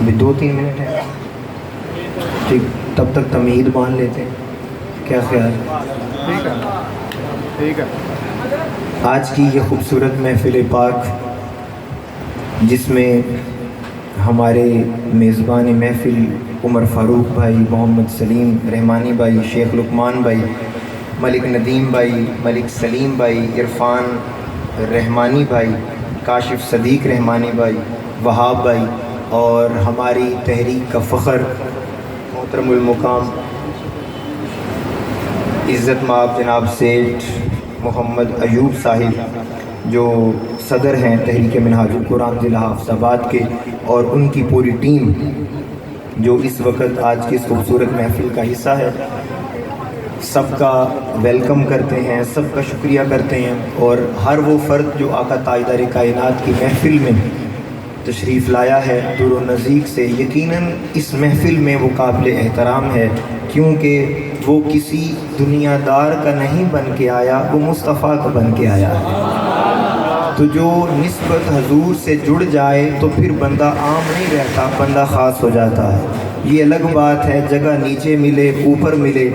ابھی 2-3 منٹ ہیں، ٹھیک، تب تک تمہید باندھ لیتے ہیں، کیا خیال؟ ٹھیک ہے۔ آج کی یہ خوبصورت محفل پاک جس میں ہمارے میزبان محفل عمر فاروق بھائی، محمد سلیم رحمانی بھائی، شیخ لقمان بھائی، ملک ندیم بھائی، ملک سلیم بھائی، عرفان رحمانی بھائی، کاشف صدیق رحمانی بھائی، وہاب بھائی، اور ہماری تحریک کا فخر محترم المقام عزت مآب جناب سیٹھ محمد ایوب صاحب جو صدر ہیں تحریک منہاج القرآن ضلع حافظ آباد کے، اور ان کی پوری ٹیم جو اس وقت آج کی اس خوبصورت محفل کا حصہ ہے، سب کا ویلکم کرتے ہیں، سب کا شکریہ کرتے ہیں، اور ہر وہ فرد جو آقا تاجدار کائنات کی محفل میں تشریف لایا ہے دور و نزدیک سے، یقیناً اس محفل میں وہ قابل احترام ہے، کیونکہ وہ کسی دنیا دار کا نہیں بن کے آیا، وہ مصطفیٰ کا بن کے آیا ہے۔ تو جو نسبت حضور سے جڑ جائے تو پھر بندہ عام نہیں رہتا، بندہ خاص ہو جاتا ہے۔ یہ الگ بات ہے جگہ نیچے ملے اوپر ملے،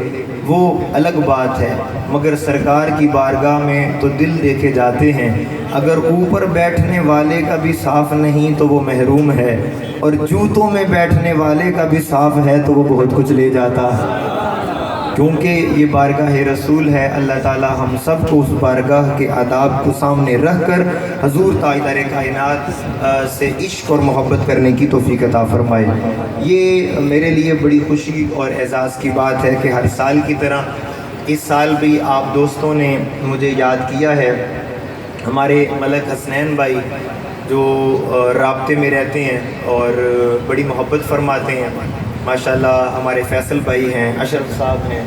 وہ الگ بات ہے، مگر سرکار کی بارگاہ میں تو دل دیکھے جاتے ہیں۔ اگر اوپر بیٹھنے والے کا بھی صاف نہیں تو وہ محروم ہے، اور جوتوں میں بیٹھنے والے کا بھی صاف ہے تو وہ بہت کچھ لے جاتا ہے، کیونکہ یہ بارگاہ رسول ہے۔ اللہ تعالی ہم سب کو اس بارگاہ کے آداب کو سامنے رکھ کر حضور تاجدار کائنات سے عشق اور محبت کرنے کی توفیق عطا فرمائے۔ یہ میرے لیے بڑی خوشی اور اعزاز کی بات ہے کہ ہر سال کی طرح اس سال بھی آپ دوستوں نے مجھے یاد کیا ہے۔ ہمارے ملک حسنین بھائی جو رابطے میں رہتے ہیں اور بڑی محبت فرماتے ہیں، ماشاءاللہ ہمارے فیصل بھائی ہیں، اشرف صاحب ہیں،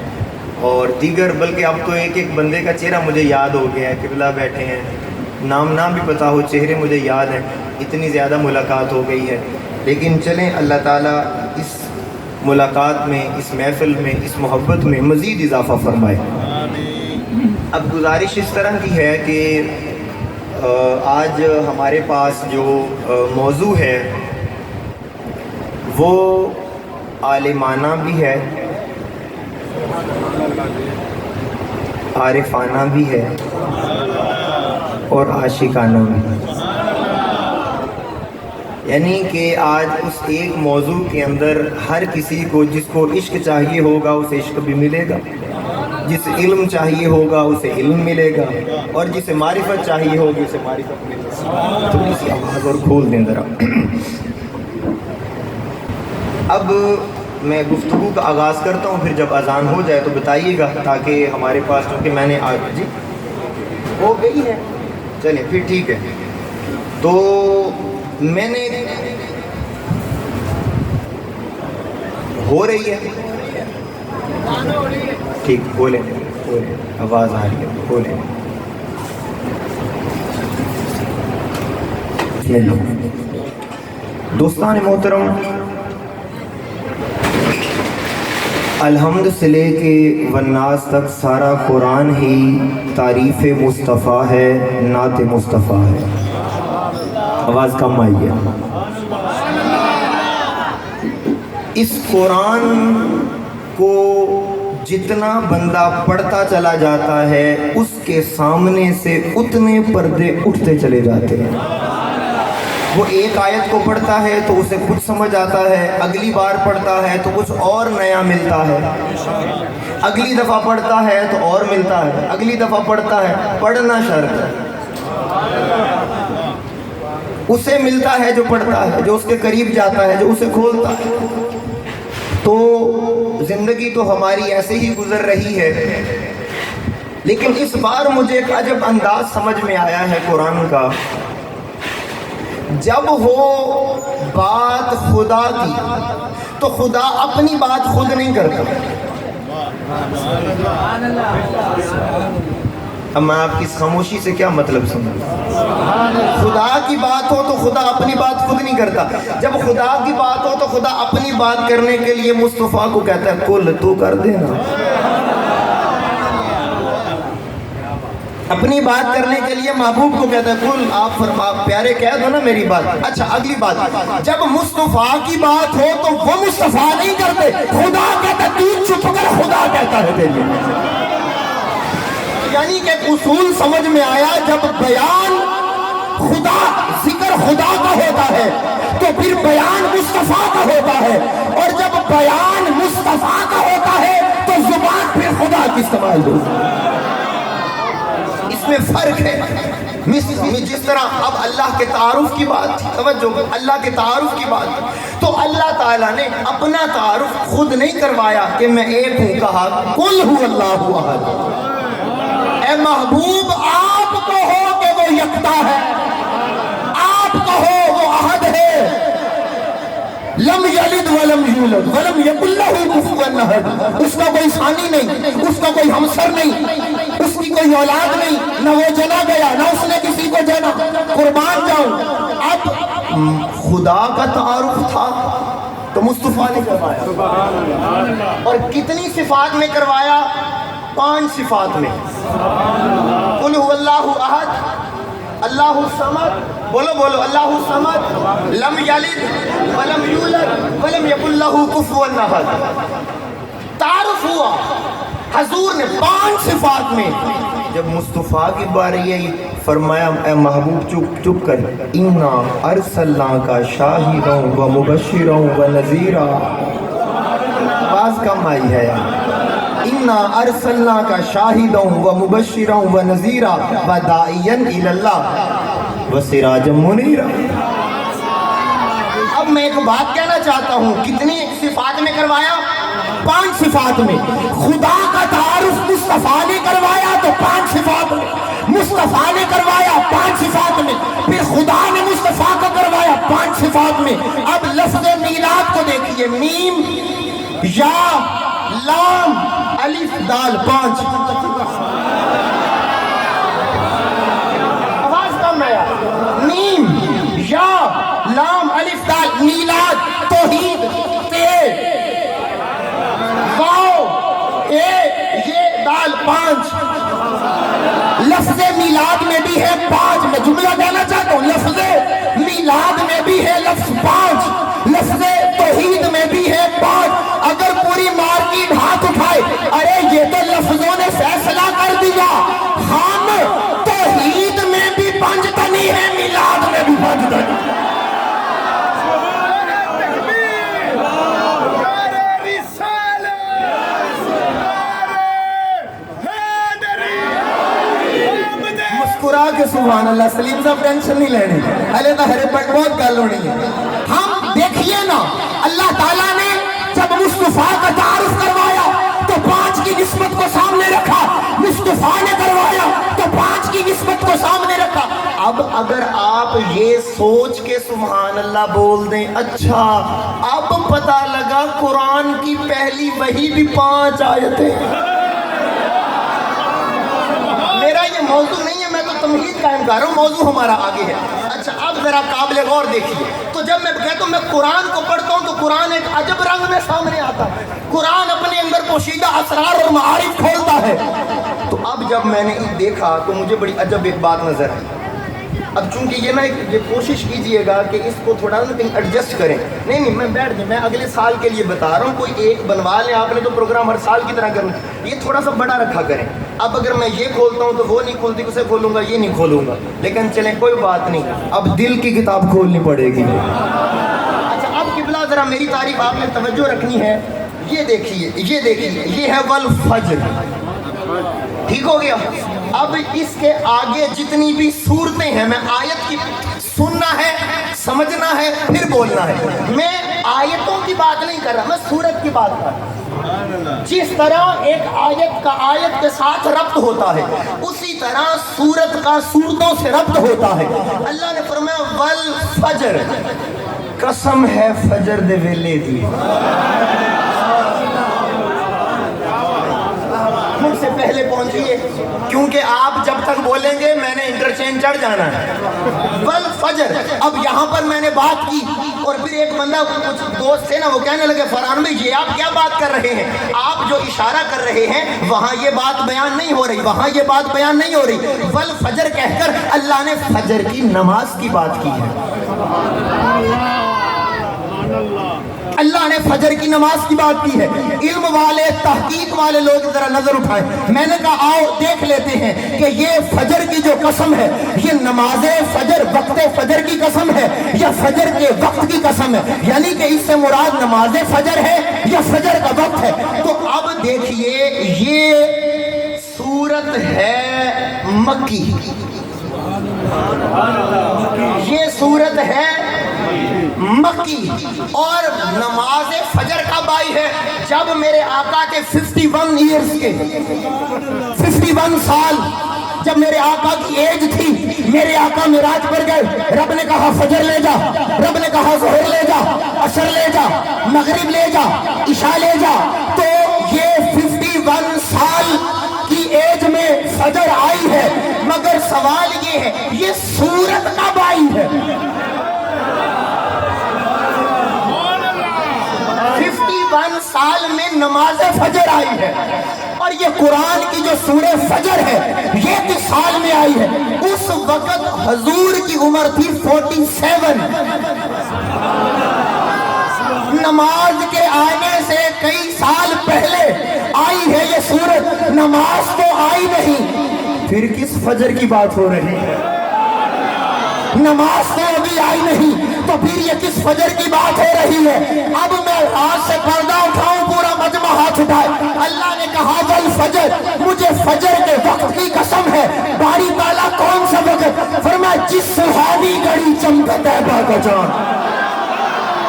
اور دیگر، بلکہ اب تو ایک ایک بندے کا چہرہ مجھے یاد ہو گیا ہے، قبلہ بیٹھے ہیں، نام بھی پتہ ہو، چہرے مجھے یاد ہیں، اتنی زیادہ ملاقات ہو گئی ہے۔ لیکن چلیں اللہ تعالیٰ اس ملاقات میں، اس محفل میں، اس محبت میں مزید اضافہ فرمائے۔ اب گزارش اس طرح کی ہے کہ آج ہمارے پاس جو موضوع ہے وہ عالمانہ بھی ہے، عارفانہ بھی ہے، اور عاشقانہ بھی ہے۔ یعنی کہ آج اس ایک موضوع کے اندر ہر کسی کو، جس کو عشق چاہیے ہوگا اسے عشق بھی ملے گا، جسے علم چاہیے ہوگا اسے علم ملے گا، اور جسے معرفت چاہیے ہوگی اسے معرفت ملے گا۔ تھوڑی سی آواز اور کھول دیں ذرا۔ اب میں گفتگو کا آغاز کرتا ہوں، پھر جب اذان ہو جائے تو بتائیے گا، تاکہ ہمارے پاس، چونکہ میں نے جی ہو گئی ہے، چلیں پھر ٹھیک ہے۔ تو میں نے ہو رہی ہے، ٹھیک، بولیں، آواز آ رہی ہے، بولیں۔ دوستان محترم، الحمد سے لے کے والناس تک سارا قرآن ہی تعریف مصطفیٰ ہے، نعت مصطفیٰ ہے۔ آواز کم آئی ہے۔ اس قرآن کو جتنا بندہ پڑھتا چلا جاتا ہے اس کے سامنے سے اتنے پردے اٹھتے چلے جاتے ہیں۔ وہ ایک آیت کو پڑھتا ہے تو اسے کچھ سمجھ آتا ہے، اگلی بار پڑھتا ہے تو کچھ اور نیا ملتا ہے، اگلی دفعہ پڑھتا ہے تو اور ملتا ہے، اگلی دفعہ پڑھتا ہے، پڑھنا شرط ہے، اسے ملتا ہے جو پڑھتا ہے، جو اس کے قریب جاتا ہے، جو اسے کھولتا ہے۔ تو زندگی تو ہماری ایسے ہی گزر رہی ہے، لیکن اس بار مجھے ایک عجب انداز سمجھ میں آیا ہے قرآن کا۔ جب ہو بات خدا کی تو خدا اپنی بات خود نہیں کرتا۔ اب میں آپ کی اس خاموشی سے کیا مطلب سمجھوں؟ خدا کی بات ہو تو خدا اپنی بات خود نہیں کرتا۔ جب خدا کی بات ہو تو خدا اپنی بات کرنے کے لیے مصطفیٰ کو کہتا ہے کل تو کر دینا۔ اپنی بات کرنے کے لیے محبوب کو کہتا ہے کل آپ پیارے کہہ دو نا میری بات. اچھا اگلی بات, جب مصطفیٰ کی بات ہو تو وہ مصطفیٰ نہیں کرتے, خدا کہتا ہے تو چپ کر, خدا کہتا ہے تیرے. یعنی کہ اصول سمجھ میں آیا, جب بیان خدا ذکر خدا کا ہوتا ہے تو پھر بیان مصطفیٰ کا ہوتا ہے, اور جب بیان مصطفیٰ کا ہوتا ہے تو زبان پھر خدا کی استعمال ہوتی ہے. اس میں فرق ہے. جس طرح اب اللہ کے تعارف کی بات, توجہ, اللہ کے تعارف کی بات, تو اللہ تعالیٰ نے اپنا تعارف خود نہیں کروایا کہ میں ایک ہوں, کہا قل هو اللہ احد. اے محبوب آپ کہو کہ وہ یکتا ہے, آپ کہو وہ احد ہے, لم یلد ولم یولد ولم یکن لہ کفوا احد. اس کا کوئی ثانی نہیں, اس کا کوئی ہمسر نہیں, اس کی کوئی اولاد نہیں, نہ وہ جنا گیا نہ اس نے کسی کو جنا. قربان جاؤں, اب خدا کا تعارف تھا تو مصطفیٰ نے کروایا, اور کتنی صفات میں کروایا؟ 5 صفات میں. قل هو اللہ احد, اللہ الصمد, بولو بولو, اللہ الصمد, لم یلد ولم یولد ولم یکن لہ کفوا احد. تعارف ہوا حضور نے 5 صفات میں. جب مصطفیٰ کی باری آئی فرمایا اے محبوب چپ کر, انا ارسلناک شاہدا و مبشرا و نذیرا. باز کم آئی ہے یار. انا ارسلناک شاہدا و مبشرا و نذیرا و داعیا الی اللہ و سراجا منیرا. اب میں ایک بات کہنا چاہتا ہوں, کتنی صفات میں کروایا؟ 5 صفات میں. خدا کا تعارف مصطفیٰ نے کروایا تو 5 صفات میں, مصطفیٰ نے کروایا 5 صفات میں, پھر خدا نے مصطفیٰ کو کروایا 5 صفات میں. اب لفظ میلاد کو دیکھیے, میم یا لام الف دال 5. آواز کم ہے. میم یا لام الف دال, میلاد, توحید, تے, واو, اے, یہ دال 5. لفظ میلاد میں بھی ہے 5. میں جملہ کہنا چاہتا ہوں, لفظ میلاد میں بھی ہے لفظ 5, لفظ توحید میں بھی ہے 5. اگر پوری مارکیٹ ہاتھ اٹھائے, ارے یہ تو لفظوں نے فیصلہ کر دیا, ہم توحید میں بھی 5 تنی ہے, میلاد میں بھی 5 تنی. مسکرا کے سبحان اللہ. سلیم صاحب ٹینشن نہیں لینی, پہلے تو ہرے پٹ بہت گل ہونی ہے. ہم دیکھیے نا, اللہ تعالیٰ نے جب مصطفیٰ کا تعارف کروایا تو 5 کی نسبت کو سامنے رکھا, مصطفیٰ نے کروایا تو 5 کی نسبت کو سامنے رکھا. اب اگر آپ یہ سوچ کے سبحان اللہ بول دیں, اچھا اب پتہ لگا قرآن کی پہلی وحی بھی 5 آیتیں. میرا یہ موضوع نہیں ہے, میں تو تمہید قائم کر رہا ہوں, موضوع ہمارا آگے ہے. اچھا اب ذرا قابل غور دیکھیے, تو جب میں کہتا ہوں میں قرآن کو پڑھتا ہوں تو قرآن ایک عجب رنگ میں سامنے آتا ہے. قرآن اپنے اندر پوشیدہ اسرار اور معارف کھولتا ہے. تو اب جب میں نے دیکھا تو مجھے بڑی عجب ایک بات نظر آئی. اب چونکہ یہ نا یہ کوشش کیجئے گا کہ اس کو تھوڑا نا کہیں ایڈجسٹ کریں. نہیں میں بیٹھ جائیں, میں اگلے سال کے لیے بتا رہا ہوں, کوئی ایک بنوا لیں. آپ نے تو پروگرام ہر سال کی طرح کرنا, یہ تھوڑا سا بڑا رکھا کریں. اب اگر میں یہ کھولتا ہوں تو وہ نہیں کھولتی, اسے کھولوں گا, یہ نہیں کھولوں گا. لیکن چلیں کوئی بات نہیں, اب دل کی کتاب کھولنی پڑے گی. اچھا اب قبلہ ذرا میری تعریف آپ نے توجہ رکھنی ہے. یہ دیکھیے, یہ دیکھیے, یہ ہے والفجر. ٹھیک ہو گیا. اب اس کے آگے جتنی بھی صورتیں ہیں, میں آیت کی سننا ہے, سمجھنا ہے, پھر بولنا ہے. میں آیتوں کی بات نہیں کر رہا, میں سورت کی بات کر رہا ہوں. جس طرح ایک آیت کا آیت کے ساتھ ربط ہوتا ہے, اسی طرح سورت کا سورتوں سے ربط ہوتا ہے. اللہ نے فرمایا والفجر, قسم ہے فجر دے ویلے دی. مجھ سے پہلے پہنچیے, کیونکہ آپ جب تک بولیں گے میں نے انٹرچینج چڑھ جانا ہے. والفجر, اب یہاں پر میں نے بات کی اور پھر مجھے ایک بندہ کچھ دوست تھے نا، وہ کہنے لگے فرحان بھائی یہ آپ کیا بات کر رہے ہیں، آپ جو اشارہ کر رہے ہیں وہاں یہ بات بیان نہیں ہو رہی، وہاں یہ بات بیان نہیں ہو رہی، والفجر کہہ کر اللہ نے فجر کی نماز کی بات کی ہے۔ اللہ نے فجر کی نماز کی بات کی ہے۔ علم والے تحقیق والے لوگ ذرا نظر اٹھائیں۔ میں نے کہا آؤ دیکھ لیتے ہیں کہ یہ فجر کی جو قسم ہے یہ نماز فجر وقت فجر کی قسم ہے یا فجر کے وقت کی قسم ہے، یعنی کہ اس سے مراد نماز فجر ہے یا فجر کا وقت ہے۔ تو اب دیکھیے یہ سورت ہے مکی، یہ سورت ہے مکی اور نماز فجر کب آئی ہے؟ جب میرے آقا کے 51 ایئرز کے 51 سال جب میرے آقا کی ایج تھی، میرے آقا معراج پر گئے، رب نے کہا فجر لے جا، رب نے کہا ظہر لے جا، عصر لے جا، مغرب لے جا، عشاء لے جا، تو یہ 51 سال کی ایج میں فجر آئی ہے۔ مگر سوال یہ ہے یہ سورت کب آئی ہے؟ 51 سال میں نماز فجر آئی ہے، اور یہ قرآن کی جو سورہ فجر ہے یہ کس سال میں آئی ہے؟ اس وقت حضور کی عمر تھی 47۔ نماز کے آنے سے کئی سال پہلے آئی ہے یہ سورت، نماز تو آئی نہیں، پھر کس فجر کی بات ہو رہی ہے؟ نماز تو ابھی آئی نہیں تو پھر یہ کس فجر کی بات ہو رہی ہے؟ اب میں ہاتھ سے پردہ اٹھاؤں، پورا مجمع ہاتھ اٹھائے۔ اللہ نے کہا والفجر، مجھے فجر کے وقت کی قسم ہے۔ باری تعالیٰ کون سا وقت؟ فرمایا جس سہانی گھڑی چمکا طیبہ کا چاند،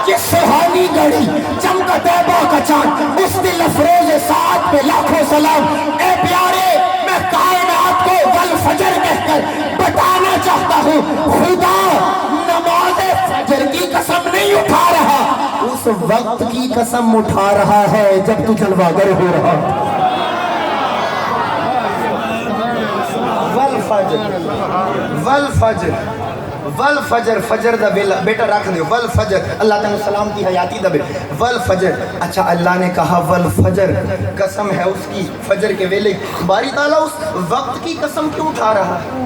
جس سہانی گھڑی چمکا طیبہ کا چاند، اس دل افروز ساعت پہ لاکھوں سلام۔ اے پیارے، میں کائنات کو والفجر کہہ کر بتانا چاہتا ہوں، خدا نماز فجر کی قسم نہیں اٹھا رہا، اس وقت کی قسم اٹھا رہا ہے جب تو جلوہ گر ہو رہا۔ والفجر والفجر والفجر، فجر دا بیٹا رکھ دیو، والفجر، اللہ تعالیٰ سلام کی حیاتی دا بیٹا، والفجر۔ اچھا اللہ نے کہا والفجر، قسم ہے اس کی فجر کے ویلے، باری تعالیٰ اس وقت کی قسم کیوں اٹھا رہا ہے؟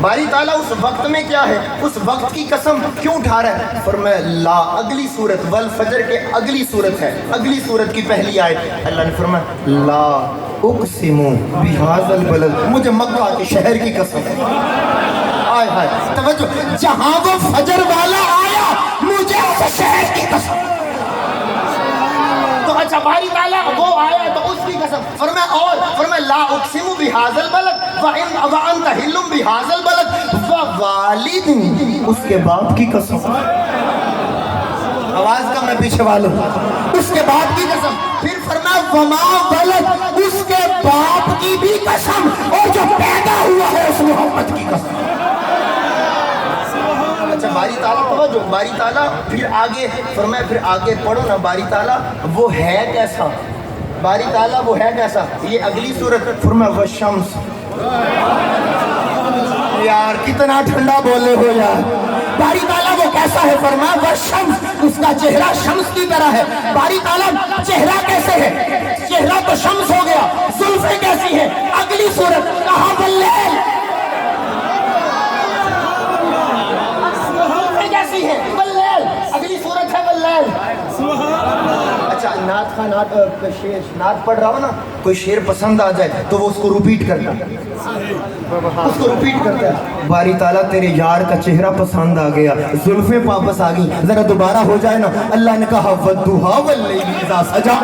باری تعالیٰ اس وقت میں کیا ہے، اس وقت کی قسم کیوں اٹھا رہا ہے؟ فرمایا لا، اگلی صورت والفجر کے اگلی صورت ہے، اگلی صورت کی پہلی آیت، اللہ نے فرمایا لا اقسم بہذا البلد، مجھے مکہ کے شہر کی قسم ہے۔ آئے ہائے توجہ، جہاں وہ فجر والا آیا مجھے اس شہر کی قسم۔ تو اچھا باری تعالیٰ وہ آیا تو اس کی قسم، فرمایا اور فرمایا لا اقسم بہذا البلد وانت حل بہذا البلد ووالد، اس کے باپ کی قسم، آواز کا میں پیچھے والوں، اس کے باپ کی قسم، پھر فرمایا وما ولد، اس کے باپ کی بھی قسم، اور جو پیدا ہوا ہے اس محمد کی قسم۔ اچھا باری تعالیٰ توجہ، باری تعالیٰ پھر آگے فرمایا، پھر آگے پڑھو نا، باری تعالیٰ وہ ہے کیسا، باری تعالیٰ وہ ہے کیسا، یہ اگلی صورت، فرمایا والشمس، یار کتنا ٹھنڈا بولے ہو یار، باری تعالیٰ وہ کیسا ہے؟ فرمایا والشمس، اس کا چہرہ شمس کی طرح ہے۔ باری تعالیٰ چہرہ کیسے ہے؟ چہرہ تو شمس ہو گیا، زلفیں کیسی ہیں؟ اگلی صورت کہا واللیل، اگلی صورت ہے واللیل۔ اچھا نعت کا نعت پڑھ رہا ہو نا، کوئی شعر پسند آ جائے تو وہ اس کو ریپیٹ کرتا ہے، اس کو ریپیٹ کرتا ہے۔ باری تعالیٰ تیرے یار کا چہرہ پسند آ گیا، زلفیں واپس آ گئی، ذرا دوبارہ ہو جائے نا۔ اللہ نے کہا والضحیٰ واللیل اذا سجا،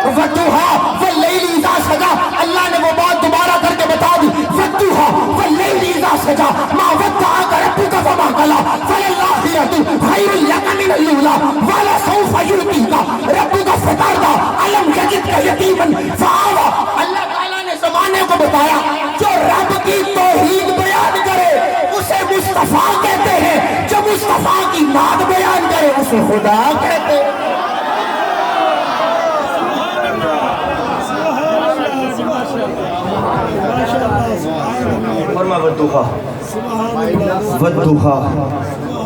والضحیٰ واللیل اذا سجا، اللہ نے وہ بات دوبارہ کر کے بتا دی، والضحیٰ واللیل اذا سجا ما ودعک ربک وما قلی فللآخرۃ خیر لک من الاولی ولسوف یعطیک ربک فترضی الم یجدک یتیما فآوی۔ اللہ تعالیٰ نے زمانے کو بتایا جو رب کی توحید بیان کرے اسے مصطفیٰ کہتے ہیں، جو مصطفیٰ کی نعت بیان کرے اسے خدا کہتے ہیں۔ فرما والضحیٰ والضحیٰ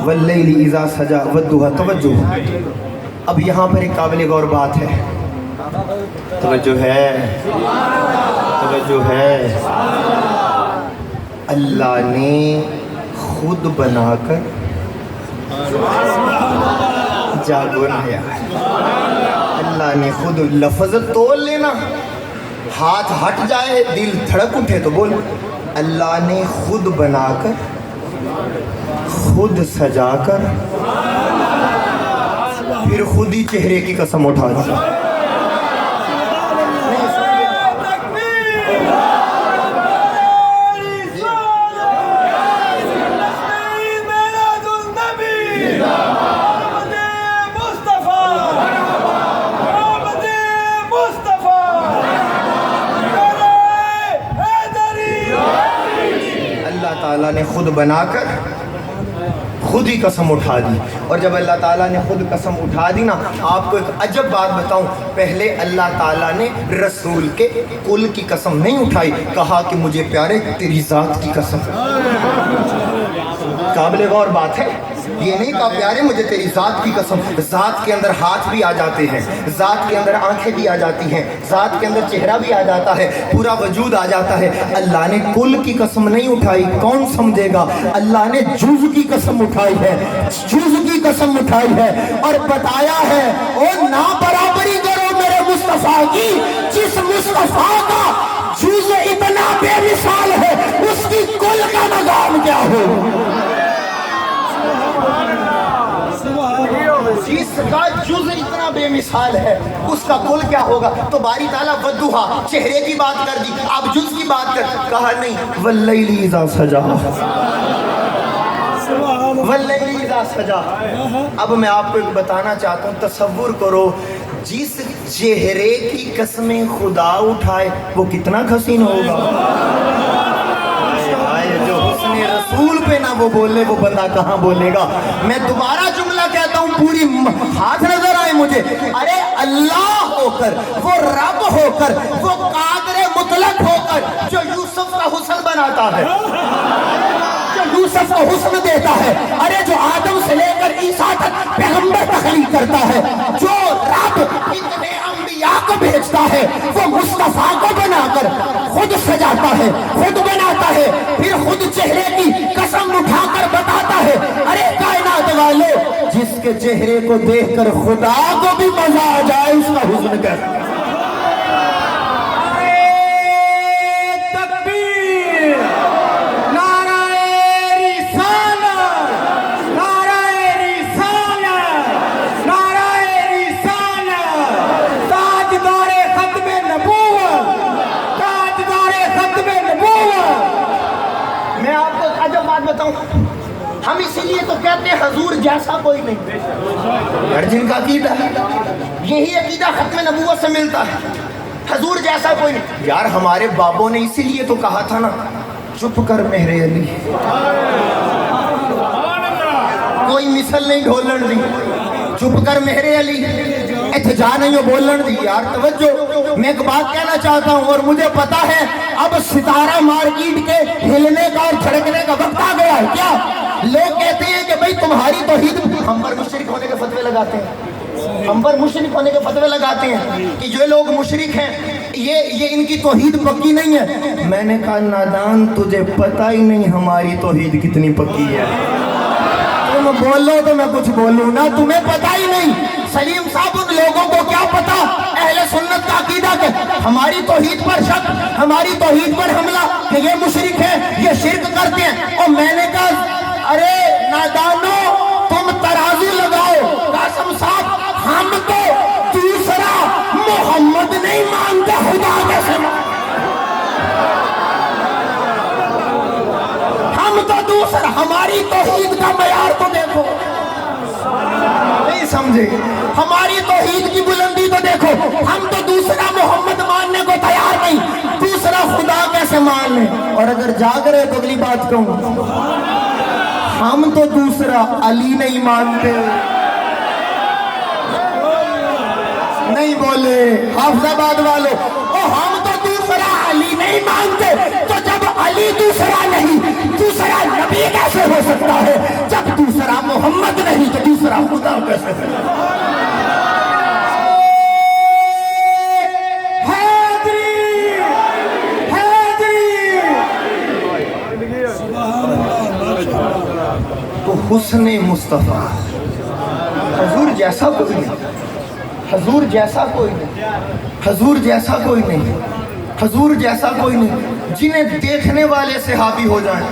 واللیل اذا سجا والضحی. توجہ، اب یہاں پر ایک قابل غور بات ہے. توجہ ہے، توجہ ہے. اللہ نے خود بنا کر جاگو نا یار، اللہ نے خود. لفظ تول لینا، ہاتھ ہٹ جائے دل دھڑک اٹھے تو بول. اللہ نے خود بنا کر، خود سجا کر، پھر خود ہی چہرے کی قسم اٹھا دی. اللہ نے خود بنا کر خود ہی قسم اٹھا دی. اور جب اللہ تعالیٰ نے خود قسم اٹھا دی نا، آپ کو ایک عجب بات بتاؤں. پہلے اللہ تعالیٰ نے رسول کے کل کی قسم نہیں اٹھائی، کہا کہ مجھے پیارے تیری ذات کی قسم. قابل غور بات ہے. یہ نہیں کہا پیارے مجھے تیری ذات کی قسم. ذات کے اندر ہاتھ بھی آ جاتے ہیں، ذات کے اندر آنکھیں بھی آ جاتی ہیں، ذات کے اندر چہرہ بھی آ جاتا ہے، پورا وجود آ جاتا ہے. اللہ نے کل کی قسم نہیں اٹھائی. کون سمجھے گا؟ اللہ نے جز کی قسم اٹھائی ہے، جز کی قسم اٹھائی ہے اور بتایا ہے او نا برابری کرو میرے مصطفیٰ کی. جس مصطفیٰ کا جز اتنا بے مثال ہے، اس کی کل کا مقام کیا ہو؟ جس کا جز اتنا بے مثال ہے، اس کا کل کیا ہوگا؟ تو باری تعالیٰ والضحیٰ چہرے کی بات کر دی، آپ جز کی بات کر. کہا نہیں واللیل اذا سجا، واللیل اذا سجا. اب میں آپ کو ایک بتانا چاہتا ہوں. تصور کرو جس چہرے کی قسمیں خدا اٹھائے وہ کتنا حسین ہوگا. جو حسن رسول پہ نہ وہ بولے وہ بندہ کہاں بولے گا. میں دوبارہ جملہ کہتا ہوں، پوری ہاتھ نظر آئے مجھے. ارے اللہ ہو کر، وہ رب ہو کر، وہ قادر مطلق ہو کر جو یوسف کا حسن بناتا ہے، جو یوسف کو حسن دیتا ہے. ارے جو آدم سے لے کر عیسیٰ تک پیغمبر تخلیق کرتا ہے، جو رب اتنے انبیاء کو بھیجتا ہے، وہ مصطفیٰ کو بنا کر خود سجاتا ہے، خود بناتا ہے، پھر خود چہرے کی قسم اٹھا کر بتاتا ہے. ارے کائنات والے، جس کے چہرے کو دیکھ کر خدا کو بھی مزہ آ جائے اس کا حسن کیسا. ہم اسی لیے تو کہتے ہیں حضور جیسا کوئی نہیں. اور جن کا عقیدہ ہے یہی عقیدہ ختم نبوت سے ملتا ہے، حضور جیسا کوئی نہیں. یار ہمارے بابوں نے اسی لیے تو کہا تھا نا، چپ کر میرے علی، کوئی مثل نہیں ڈھولن دی. چپ کر میرے علی، احتجا نہیں ہو بولن دی. یار توجہ، میں ایک بات کہنا چاہتا ہوں اور مجھے پتا ہے اب ستارہ مارکیٹ کے ہلنے کا اور جھڑکنے کا وقت آ گیا ہے. کیا لوگ کہتے ہیں کہ بھئی تمہاری توحید، ہم پر مشرک ہونے کے فتوے لگاتے ہیں، ہم پر مشرک ہونے کے فتوے لگاتے ہیں کہ جو لوگ مشرک ہیں یہ ان کی توحید پکی نہیں ہے. میں نے کہا نادان، تجھے پتہ ہی نہیں ہماری توحید کتنی پکی ہے. تم بولو تو میں کچھ بولوں نا، تمہیں پتہ ہی نہیں. سلیم صاحب ان لوگوں کو کیا پتا اہل سنت کا عقیدہ کہ ہماری توحید پر شک، ہماری توحید پر حملہ، کہ یہ مشرک ہیں، یہ شرک کرتے ہیں. اور میں نے کہا ارے نادانو، تم ترازو لگاؤ. قاسم صاحب ہم تو دوسرا محمد نہیں مانتے، خدا کیسے مانتے؟ ہم تو دوسرا، ہماری توحید کا معیار تو دیکھو. نہیں سمجھے؟ ہماری توحید کی بلندی تو دیکھو. ہم تو دوسرا محمد ماننے کو تیار نہیں، دوسرا خدا کیسے مان لیں. اور اگر جاگ رہے تو اگلی بات کہوں، ہم تو دوسرا علی نہیں مانتے. نہیں بولے حافظ آباد والو، ہم تو دوسرا علی نہیں مانتے. تو جب علی دوسرا نہیں، دوسرا نبی کیسے ہو سکتا ہے؟ جب دوسرا محمد نہیں تو دوسرا خدا کیسے ہے؟ تو حسن مصطفیٰ حضور جیسا کوئی نہیں، حضور جیسا کوئی نہیں، حضور جیسا کوئی نہیں، حضور جیسا کوئی نہیں، جنہیں دیکھنے والے صحابی ہو جائیں۔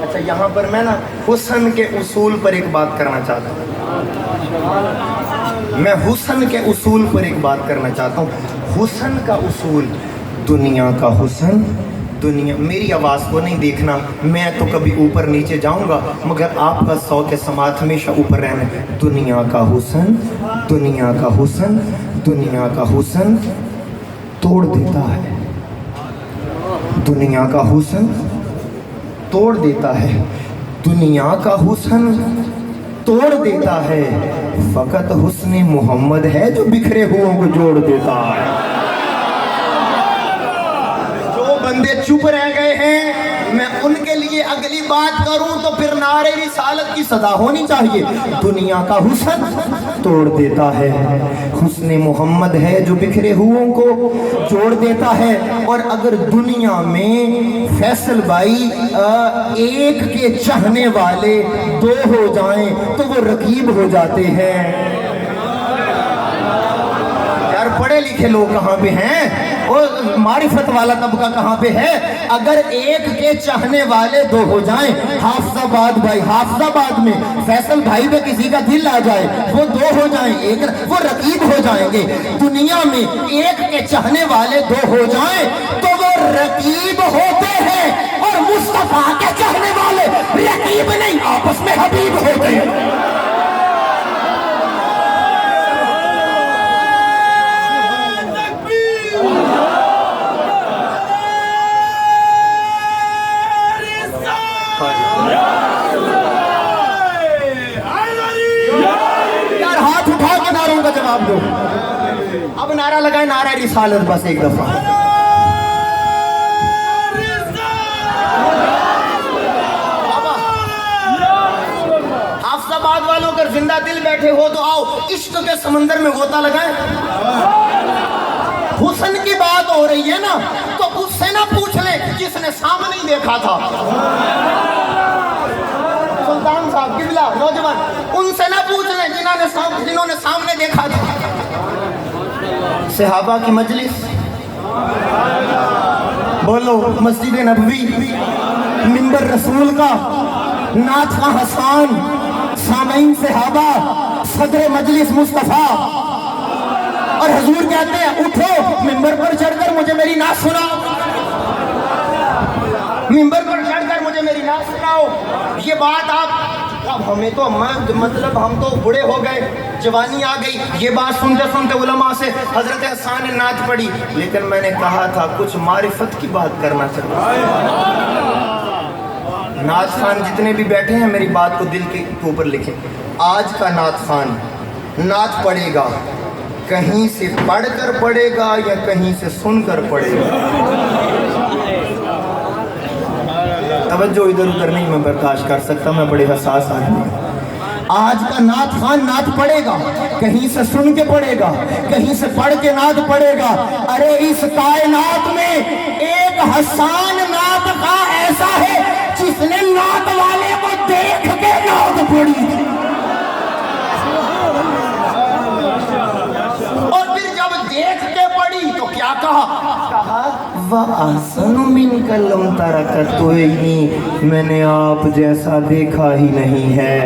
اچھا یہاں پر میں نا حسن کے اصول پر ایک بات کرنا چاہتا ہوں، میں حسن کے اصول پر ایک بات کرنا چاہتا ہوں۔ حسن کا اصول، دنیا کا حسن، دنیا، میری آواز کو نہیں دیکھنا، میں تو کبھی اوپر نیچے جاؤں گا مگر آپ کا صوت سماعت ہمیشہ اوپر رہنا۔ دنیا کا حسن، دنیا کا حسن، دنیا کا حسن توڑ دیتا ہے، دنیا کا حسن توڑ دیتا ہے، دنیا کا حسن توڑ دیتا ہے، فقط حسن محمد ہے جو بکھرے ہوں کو جوڑ دیتا ہے۔ بندے چپ رہ گئے ہیں، میں ان کے لیے اگلی بات کروں تو پھر نعرہ رسالت کی صدا ہونی چاہیے۔ دنیا کا حسن توڑ دیتا ہے، حسن محمد ہے جو بکھرے ہوئوں کو جوڑ دیتا ہے۔ اور اگر دنیا میں فیصل بھائی ایک کے چاہنے والے دو ہو جائیں تو وہ رقیب ہو جاتے ہیں۔ یار پڑھے لکھے لوگ کہاں پہ ہیں اور معرفت والا طبقہ کہاں پہ ہے؟ اگر ایک کے چاہنے والے دو ہو جائیں، حافظ آباد بھائی، حافظ آباد میں فیصل بھائی پہ کسی کا دل آ جائے، وہ دو ہو جائیں، ایک وہ رقیب ہو جائیں گے۔ دنیا میں ایک کے چاہنے والے دو ہو جائیں تو وہ رقیب ہوتے ہیں، اور مصطفیٰ کے چاہنے والے رقیب نہیں، آپس میں حبیب ہوتے ہیں۔ کا جواب دو، اب نعرہ لگائے نعرہ رسالت بس ایک دفعہ۔ حافظ آباد والوں اگر زندہ دل بیٹھے ہو تو آؤ عشق کے سمندر میں غوطہ لگائیں۔ حسن کی بات ہو رہی ہے نا تو اس سے نہ پوچھ لیں جس نے سامنے ہی دیکھا تھا۔ سلطان صاحب قبلہ نوجوان، ان سے نہ پوچھ لیں جنہوں نے سامنے دیکھا تھا۔ صحابہ کی مجلس، بولو مسجد نبوی، منبر رسول کا، نعت کا حسان، سامعین صحابہ، صدر مجلس مصطفیٰ، اور حضور کہتے ہیں اٹھو منبر پر چڑھ کر مجھے میری نعت سناؤ، منبر پر چڑھ کر مجھے میری نعت سناؤ۔ یہ بات آپ اب ہمیں تو مطلب ہم تو بڑے ہو گئے، جوانی آ گئی، یہ بات سنتے سنتے علماء سے حضرت حسان نے نعت پڑھی، لیکن میں نے کہا تھا کچھ معرفت کی بات کرنا چاہتا ہوں۔ نعت خان جتنے بھی بیٹھے ہیں میری بات کو دل کے اوپر لکھیں۔ آج کا نعت خان نعت پڑھے گا، کہیں سے پڑھ کر پڑھے گا یا کہیں سے سن کر پڑھے گا؟ توجہ ادھر ادھر نہیں میں برداشت کر سکتا، میں بڑے حساس آدمی ہوں۔ آج کا نعت خان نعت پڑھے گا، کہیں سے سن کے پڑھے گا، کہیں سے پڑھ کے نعت پڑھے گا۔ ارے اس کائنات میں ایک حسان نعت کا ایسا ہے جس نے نعت والے کو دیکھ کے نعت پڑھی، اور پھر جب دیکھ کے پڑھی تو کیا کہا؟ وَأَحْسَنُ مِنْكَ لَمْ تَرَكَتُوئِنِي، میں نے آپ جیسا دیکھا ہی نہیں ہے،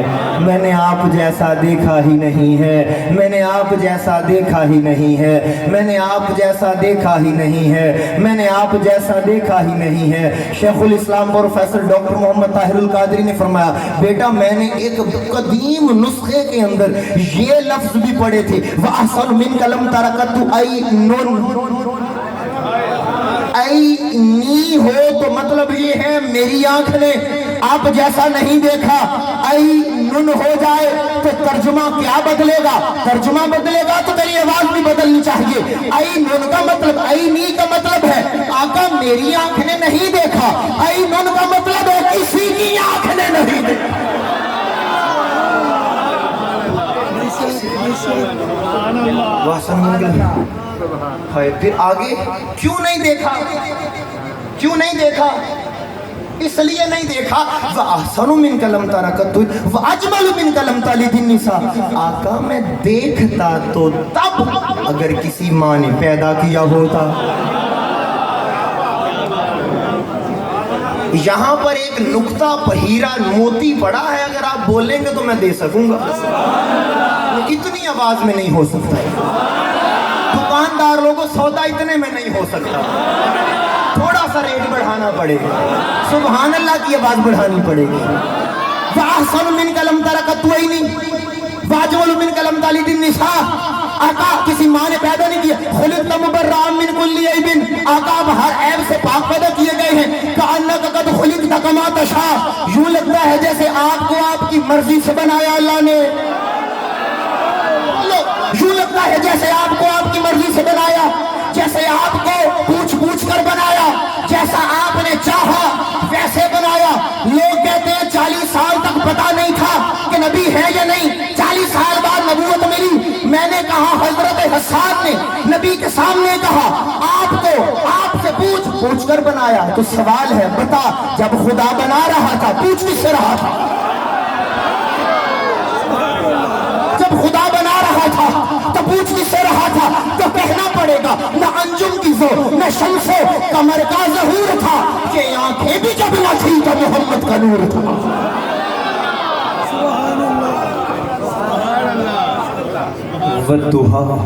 میں نے آپ جیسا دیکھا ہی نہیں ہے، میں نے آپ جیسا دیکھا ہی نہیں ہے، میں نے آپ جیسا دیکھا ہی نہیں ہے، میں نے آپ جیسا دیکھا ہی نہیں ہے۔ شیخ الاسلام پروفیسر ڈاکٹر محمد طاہر القادری نے فرمایا بیٹا میں نے ایک قدیم نسخے کے اندر یہ لفظ بھی پڑھے تھے، وَأَحْسَنُ مِنْكَ لَمْ تَرَكَتُوئِنِي، نی ہو تو مطلب یہ ہے میری آنکھ نے آپ جیسا نہیں دیکھا، نون ہو جائے تو ترجمہ کیا بدلے گا؟ ترجمہ بدلے گا تو تیری آواز بھی بدلنی چاہیے. ای نون کا مطلب ای نی کا مطلب ہے آقا میری آنکھ نے نہیں دیکھا. ای نون کا مطلب ہے کسی کی آنکھ نے نہیں دیکھا. پھر آگے کیوں نہیں دیکھا؟ کیوں نہیں دیکھا؟ اس لیے نہیں دیکھا وَأَحْسَنُ مِنْكَ لَمْ تَرَكَتُ وَأَجْمَلُ مِنْكَ لَمْ تَلِدِ النِّسَاء. آقا میں دیکھتا تو تب اگر کسی ماں نے پیدا کیا ہوتا. یہاں پر ایک نقطہ پہیرا موتی پڑا ہے، اگر آپ بولیں گے تو میں دے سکوں گا. اتنی آواز میں نہیں ہو سکتا. دکاندار لوگوں سودا اتنے میں نہیں ہو سکتا، تھوڑا سا ریٹ بڑھانا پڑے گا. سبحان اللہ کی آواز بڑھانی پڑے گی. وَأَحْسَنُ مِنْكَ لَمْ تَرَكَتْ وَإِنِي وَأَجْمَلُ مِنْكَ لَمْ تَلِدِ النِّسَاء. آقا کسی ماں نے پیدا نہیں کیا. خُلِقْتَ مُبَرَّأً مِنْ كُلِّ عَيْبٍ. آقا آپ ہر عیب سے پاک پیدا کیے گئے ہیں. كَأَنَّكَ قَدْ خُلِقْتَ كَمَا تَشَاءُ. یوں لگتا ہے جیسے آپ کو آپ کی مرضی سے بنایا اللہ نے. یوں لگتا ہے جیسے آپ کو آپ کی مرضی سے بنایا، جیسے آپ کو پوچھ پوچھ کر بنایا، جیسا آپ نے چاہا ویسے بنایا. لوگ کہتے ہیں 40 سال تک پتا نہیں تھا کہ نبی ہے یا نہیں، 40 سال بعد نبوت ملی. میں نے کہا حضرت حسان نے نبی کے سامنے کہا آپ کو آپ سے پوچھ پوچھ کر بنایا. تو سوال ہے بتا جب خدا بنا رہا تھا پوچھ کس سے رہا تھا؟ جب خدا بنا رہا تھا تو پوچھ کس سے رہا تھا؟ تو کہنا پڑے گا نہ انجم کی زو نہ شمس و قمر کا ظہور تھا، کہ آنکھیں بھی جب نہ تھی تو محمد کا نور تھا. وَالضُّحَىٰ.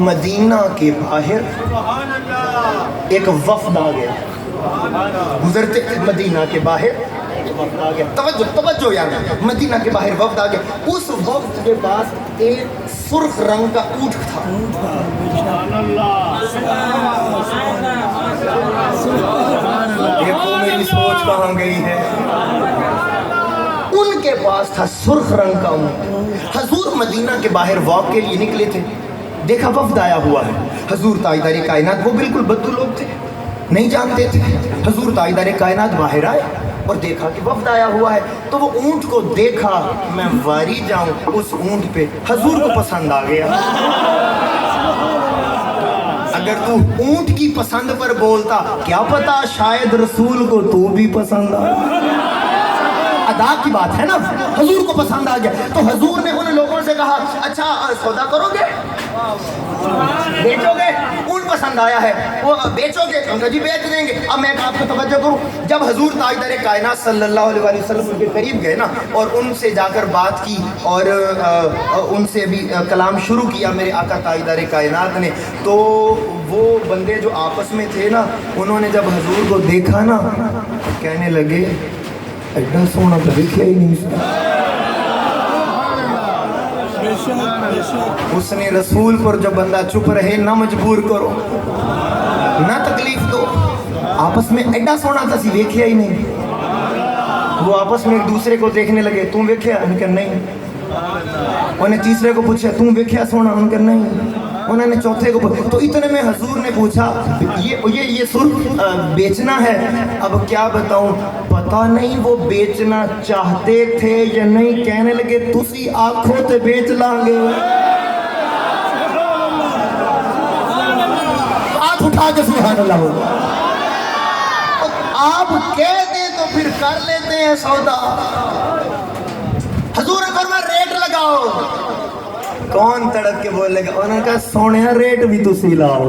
مدینہ کے باہر ایک وفد آ گیا. گزرتے مدینہ کے باہر وفد آ گیا. توجہ یار، مدینہ کے باہر وفد آ گیا. اس وفد کے پاس ایک سرخ رنگ کا اونٹ تھا. دیکھو میری سوچ کہاں گئی ہے. ان کے پاس تھا سرخ رنگ کا اونٹ. حضور مدینہ کے باہر واک کے لیے نکلے تھے. دیکھا وفد آیا ہوا ہے. حضور تاجدار کائنات، وہ بالکل بدو لوگ تھے، نہیں جانتے تھے. حضور تاجدار کائنات باہر آئے اور دیکھا کہ وفد آیا ہوا ہے. تو وہ اونٹ کو دیکھا، میں واری جاؤں اس اونٹ پہ. حضور کو پسند آ گیا. اگر تو اونٹ کی پسند پر بولتا کیا پتا شاید رسول کو تو بھی پسند آ. ادا کی بات ہے نا. حضور کو پسند آ گیا تو حضور نے ان لوگوں سے کہا اچھا سودا کرو گے، بیچو گے؟ اونٹ پسند آیا ہے، وہ بیچو گے؟ ان کا جی بیچ دیں گے. اب میں آپ کو توجہ کروں، جب حضور تاجدار کائنات صلی اللہ علیہ وسلم ان کے قریب گئے نا اور ان سے جا کر بات کی اور ان سے بھی کلام شروع کیا میرے آقا تاجدار کائنات نے، تو وہ بندے جو آپس میں تھے نا انہوں نے جب حضور کو دیکھا نا کہنے لگے ایڈا سونا تو دیکھا ہی نہیں. اس نے رسول پر جو بندہ چپ رہے نہ مجبور کرو نہ تکلیف دو. آپس میں ایڈا سونا تھا سی ویکھیا ہی نہیں. وہ آپس میں ایک دوسرے کو دیکھنے لگے تم ویکھیا؟ ان کہ نہیں. انہیں تیسرے کو پوچھا تم ویکھیا سونا؟ ان کہ نہیں. انہوں نے چوتھے کو پوچھا. تو اتنے میں حضور نے پوچھا یہ سرخ بیچنا ہے؟ اب کیا بتاؤں، پتہ نہیں وہ بیچنا چاہتے تھے یا نہیں. کہنے لگے تسی آنکھوں تے بیچ لیں گے. ہاتھ اٹھا کے سبحان اللہ ہو. آپ کہہ دیں تو پھر کر لیتے ہیں سودا. حضور نے فرمایا ریٹ لگاؤ. کون تڑپ کے بولے گا؟ انہوں نے کہا سونے ریٹ بھی تسی لاؤ.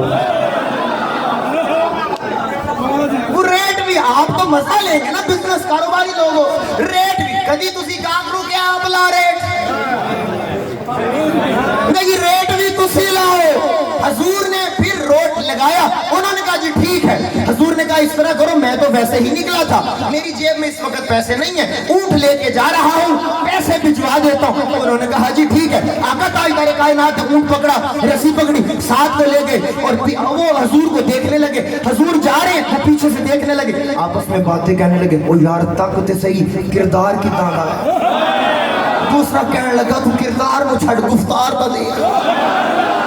وہ ریٹ بھی آپ تو مزہ لیں گے نا، بزنس کاروباری لوگوں. ریٹ بھی کدی تسی کہا کرو کہ آپ لا ریٹ نہیں، ریٹ بھی تسی لاؤ. حضور نے پھر روٹ لگایا. انہوں نے کہا جی ٹھیک ہے. حضور نے کہا اس طرح کرو میں تو ویسے ہی نکلا تھا، میری جیب میں اس وقت پیسے نہیں ہیں، اونٹ لے کے جا رہا ہوں، پیسے بھجوا دیتا ہوں۔ انہوں نے کہا جی ٹھیک ہے۔ آقا تاجدار کائنات نے اونٹ پکڑا، رسی پکڑی، ساتھ کو لے گئے اور وہ حضور کو دیکھنے لگے۔ حضور جا رہے ہیں، وہ پیچھے سے دیکھنے لگے، آپس میں باتیں کہنے لگے، او یار تک تے صحیح کردار کی تانا ہے۔ دوسرا کہنے لگا تو کردار کو چھڑ گفتار تو دے۔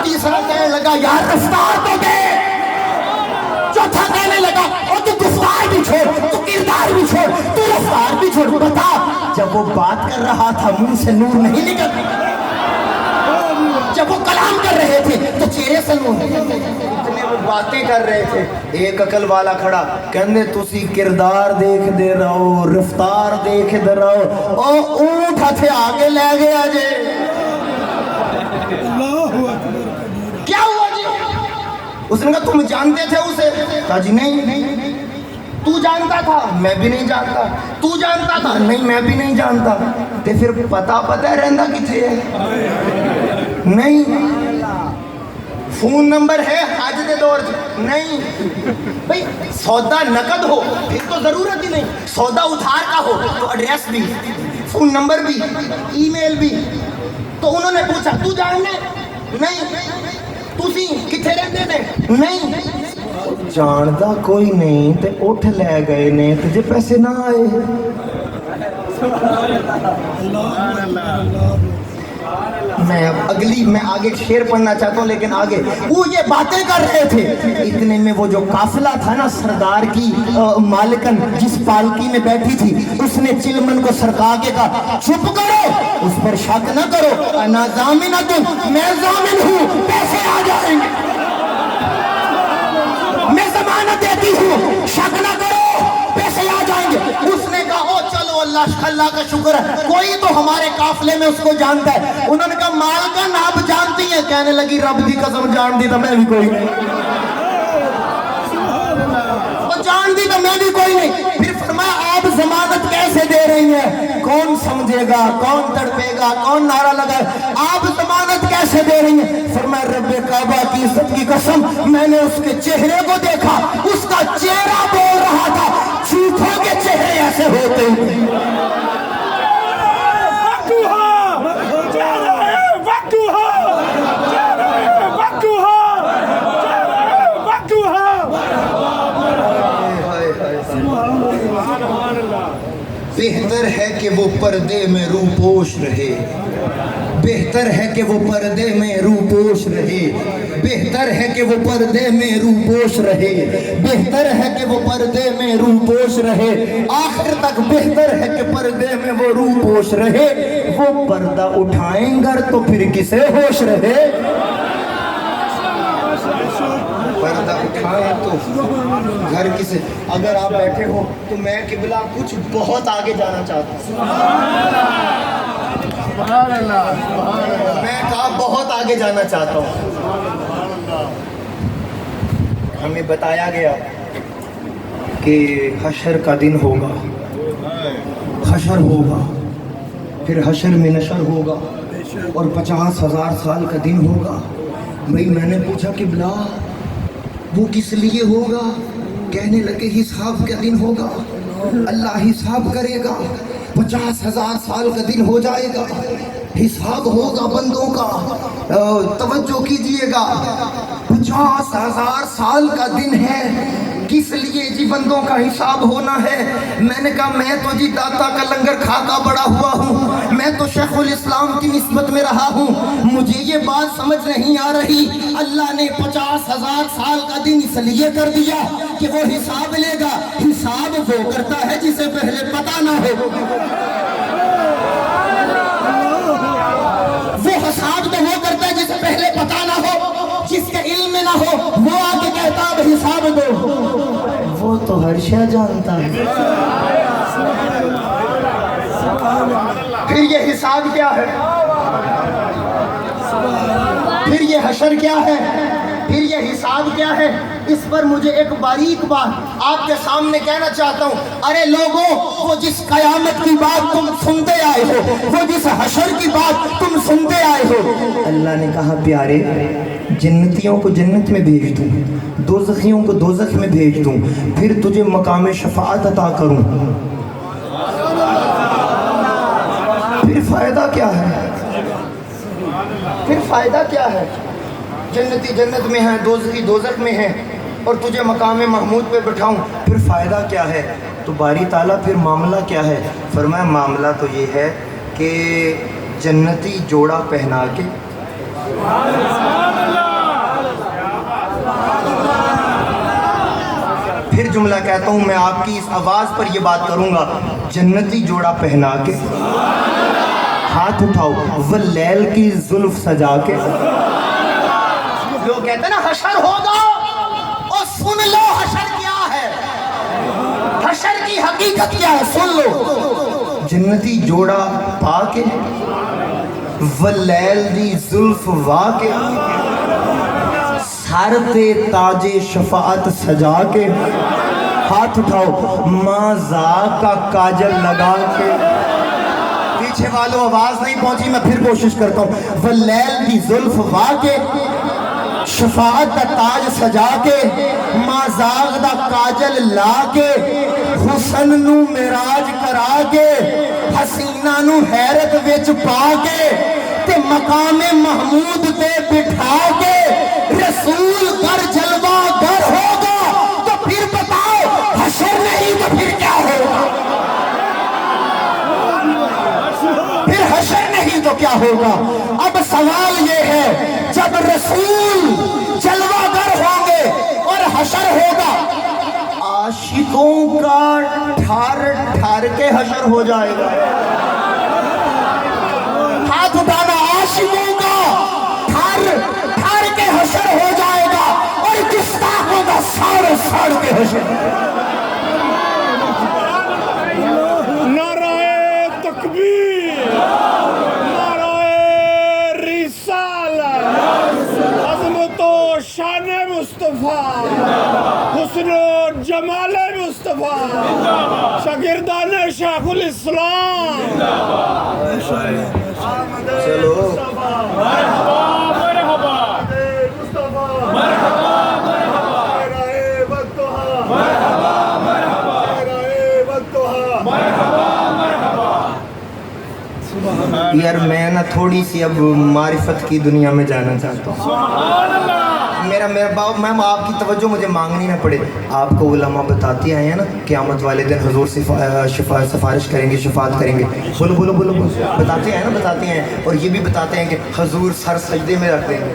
تیسرا کہنے لگا یار رفتار تو دے۔ چوتھا کہنے لگا او تو گفتار بھی چھوڑ، تو کردار بھی چھوڑ، تو رفتار بھی چھوڑ۔ بتا جب وہ بات کر رہا تھا منہ سے نور نہیں نکل، جب وہ کلام کر رہے تھے تو چہرے سے نور نہیں نکل، اتنے وہ باتیں کر رہے تھے۔ ایک عقل والا کھڑا کہندے تسی کردار دیکھ دے رہو، رفتار دیکھ دے رہو، او اونٹ ہتھے آگے لے گیا جے۔ کیا ہوا جی؟ اس نے کہا تم جانتے تھے اسے؟ کہا جی نہیں۔ تو جانتا تھا؟ میں بھی نہیں جانتا۔ تو جانتا تھا؟ نہیں میں بھی نہیں جانتا۔ تے پھر پتا رہندا کتھے ہے؟ نہیں۔ فون نمبر ہے آج دے دور نہیں بھئی، سودا نقد ہو پھر تو ضرورت ہی نہیں، سودا ادھار کا ہو تو ایڈریس بھی، فون نمبر بھی، ای میل بھی۔ تو انہوں نے پوچھا تو جاننے؟ نہیں۔ تسی کتھے رہندے نے؟ نہیں۔ جاندا کوئی نہیں تے اٹھ لے گئے نے تجھے پیسے نہ آئے۔ میں آگے شعر پڑھنا چاہتا ہوں لیکن آگے وہ یہ باتیں کر رہے تھے، اتنے میں وہ جو قافلہ تھا نا سردار کی مالکن جس پالکی میں بیٹھی تھی، اس نے چلمن کو سرکا کے کہا چپ کرو، اس پر شک نہ کرو، انا ضامنۃ، میں ضامن ہوں، پیسے آ جائیں گے، میں ضمانت دیتی ہوں، شک نہ کرو پیسے آ جائیں گے۔ اس نے کہا او چلو اللہ کا شکر ہے کوئی تو ہمارے قافلے میں اس کو جانتا ہے۔ انہوں نے کہا مالکن آپ جانتی ہیں؟ کہنے لگی رب دی قسم جان دی تو میں بھی کوئی نہیں، جان دی تو میں بھی کوئی نہیں۔ پھر فرمایا آپ ضمانت کیسے دے رہی ہیں؟ کون سمجھے گا، کون تڑپے گا، کون نعرہ لگا، آپ ضمانت کیسے دے رہی ہیں؟ فرمایا رب کعبہ کی عزت کی قسم میں نے اس کے چہرے کو دیکھا، اس کا چہرہ بول رہا تھا، جھوٹوں کے چہرے ایسے ہوتے ہیں۔ بہتر ہے کہ وہ پردے میں روپوش رہے، بہتر ہے کہ وہ پردے میں روپوش رہے، بہتر ہے کہ وہ پردے میں روپوش رہے، بہتر ہے کہ وہ پردے میں روپوش رہے، آخر تک بہتر ہے کہ پردے میں وہ روپوش رہے۔ وہ پردہ اٹھائیں گر تو پھر کسے ہوش رہے، پردہ اٹھائیں تو گھر کسے۔ اگر آپ بیٹھے ہو تو میں قبلہ کچھ بہت آگے جانا چاہتا ہوں، میں کہا بہت آگے جانا چاہتا ہوں۔ ہمیں بتایا گیا کہ حشر کا دن ہوگا، حشر ہوگا، پھر حشر میں نشر ہوگا اور 50,000 سال کا دن ہوگا۔ بھئی میں نے پوچھا قبلہ وہ کس لیے ہوگا؟ کہنے لگے حساب کا دن ہوگا، اللہ حساب کرے گا، 50,000 سال کا دن ہو جائے گا، حساب ہوگا بندوں کا۔ توجہ کیجئے گا، 50,000 سال کا دن ہے، کس لیے جی بندوں کا حساب ہونا ہے؟ میں نے کہا میں تو جی داتا کا لنگر کھا کا بڑا ہوا ہوں، میں تو شیخ الاسلام کی نسبت میں رہا ہوں، مجھے یہ بات سمجھ نہیں آ رہی اللہ نے 50,000 سال کا دن اس لیے کر دیا کہ وہ حساب لے گا۔ حساب وہ کرتا ہے جسے پہلے پتہ نہ ہو، وہ حساب تو وہ کرتا ہے جسے پہلے پتہ نہ ہو، جس کے علم میں نہ ہو وہ آ کے کہتا اب حساب دو، وہ تو ہر شے جانتا ہے۔ پھر یہ حساب کیا ہے؟ پھر یہ حشر کیا ہے؟ پھر یہ حساب کیا ہے؟ اس پر مجھے ایک باریک بات آپ کے سامنے کہنا چاہتا ہوں. ارے لوگوں، وہ جس قیامت کی بات تم سنتے آئے ہو، وہ جس حشر کی بات تم سنتے آئے ہو، اللہ نے کہا پیارے جنتیوں کو جنت میں بھیج دوں، دوزخیوں کو دوزخ میں بھیج دوں، پھر تجھے مقام شفاعت عطا کروں، پھر فائدہ کیا ہے؟ پھر فائدہ کیا ہے؟ جنتی جنت میں ہیں، دوزخی دوزخ میں ہیں، اور تجھے مقام محمود پہ بٹھاؤں، پھر فائدہ کیا ہے؟ تو باری تعالیٰ پھر معاملہ کیا ہے؟ فرمایا معاملہ تو یہ ہے کہ جنتی جوڑا پہنا کے پھر جملہ کہتا ہوں میں آپ کی اس آواز پر یہ بات کروں گا، جنتی جوڑا پہنا کے ہاتھ اٹھاؤ واللیل کی زلف سجا کے. لوگ کہتے ہیں نا حشر ہوگا، اور سن لو حشر کیا ہے، حشر کی حقیقت کیا ہے، سن لو. جنتی جوڑا پا کے واللیل دی زلف وا کے سر تے تاج شفاعت سجا کے ہاتھ اٹھاؤ مازا کا کاجل لگا کے. پیچھے والوں آواز نہیں پہنچی، میں پھر کوشش کرتا ہوں. واللیل دی زلف وا کے شفاعت دا تاج سجا کے مازاغ دا کاجل لا کے حسن نو معراج کرا کے حسینہ نو حیرت وچ پا کے تے مقام محمود تے بٹھا کے رسول گر جلوہ گر ہوگا. تو پھر بتاؤ حشر نہیں تو پھر کیا ہوگا؟ پھر حشر نہیں تو کیا ہوگا؟ اب سوال یہ ہے جب رسول جلوہ گر ہوں گے اور حشر ہوگا، عاشقوں کا ٹھار ٹھار کے حشر ہو جائے گا. ہاتھ اٹھانا، عاشقوں کا ٹھار ٹھار کے حشر ہو جائے گا اور گستاخوں کا ساڑ ساڑ کے حشر. نعرہ تکبیر، نعرہ رسالت، عظمت و شان مصطفیٰ، حسن و جمال مصطفیٰ، شاگردان شیخ الاسلام. چلو مرحبا مرحبا مصطفیٰ، مرحبا مرحبا نعرہ بطحہ، مرحبا مرحبا نعرہ بطحہ، مرحبا مرحبا. یار میں نا تھوڑی سی اب معرفت کی دنیا میں جانا چاہتا ہوں. سبحان اللہ. میرا باپ میں آپ کی توجہ مجھے مانگنی نہ پڑے. آپ کو علماء بتاتے آئے ہیں نا قیامت والے دن حضور سفارش کریں گے، شفاعت کریں گے. بولو بولو بولو بولو. بتاتے ہیں نا، بتاتے ہیں. اور یہ بھی بتاتے ہیں کہ حضور سر سجدے میں رکھ دیں گے،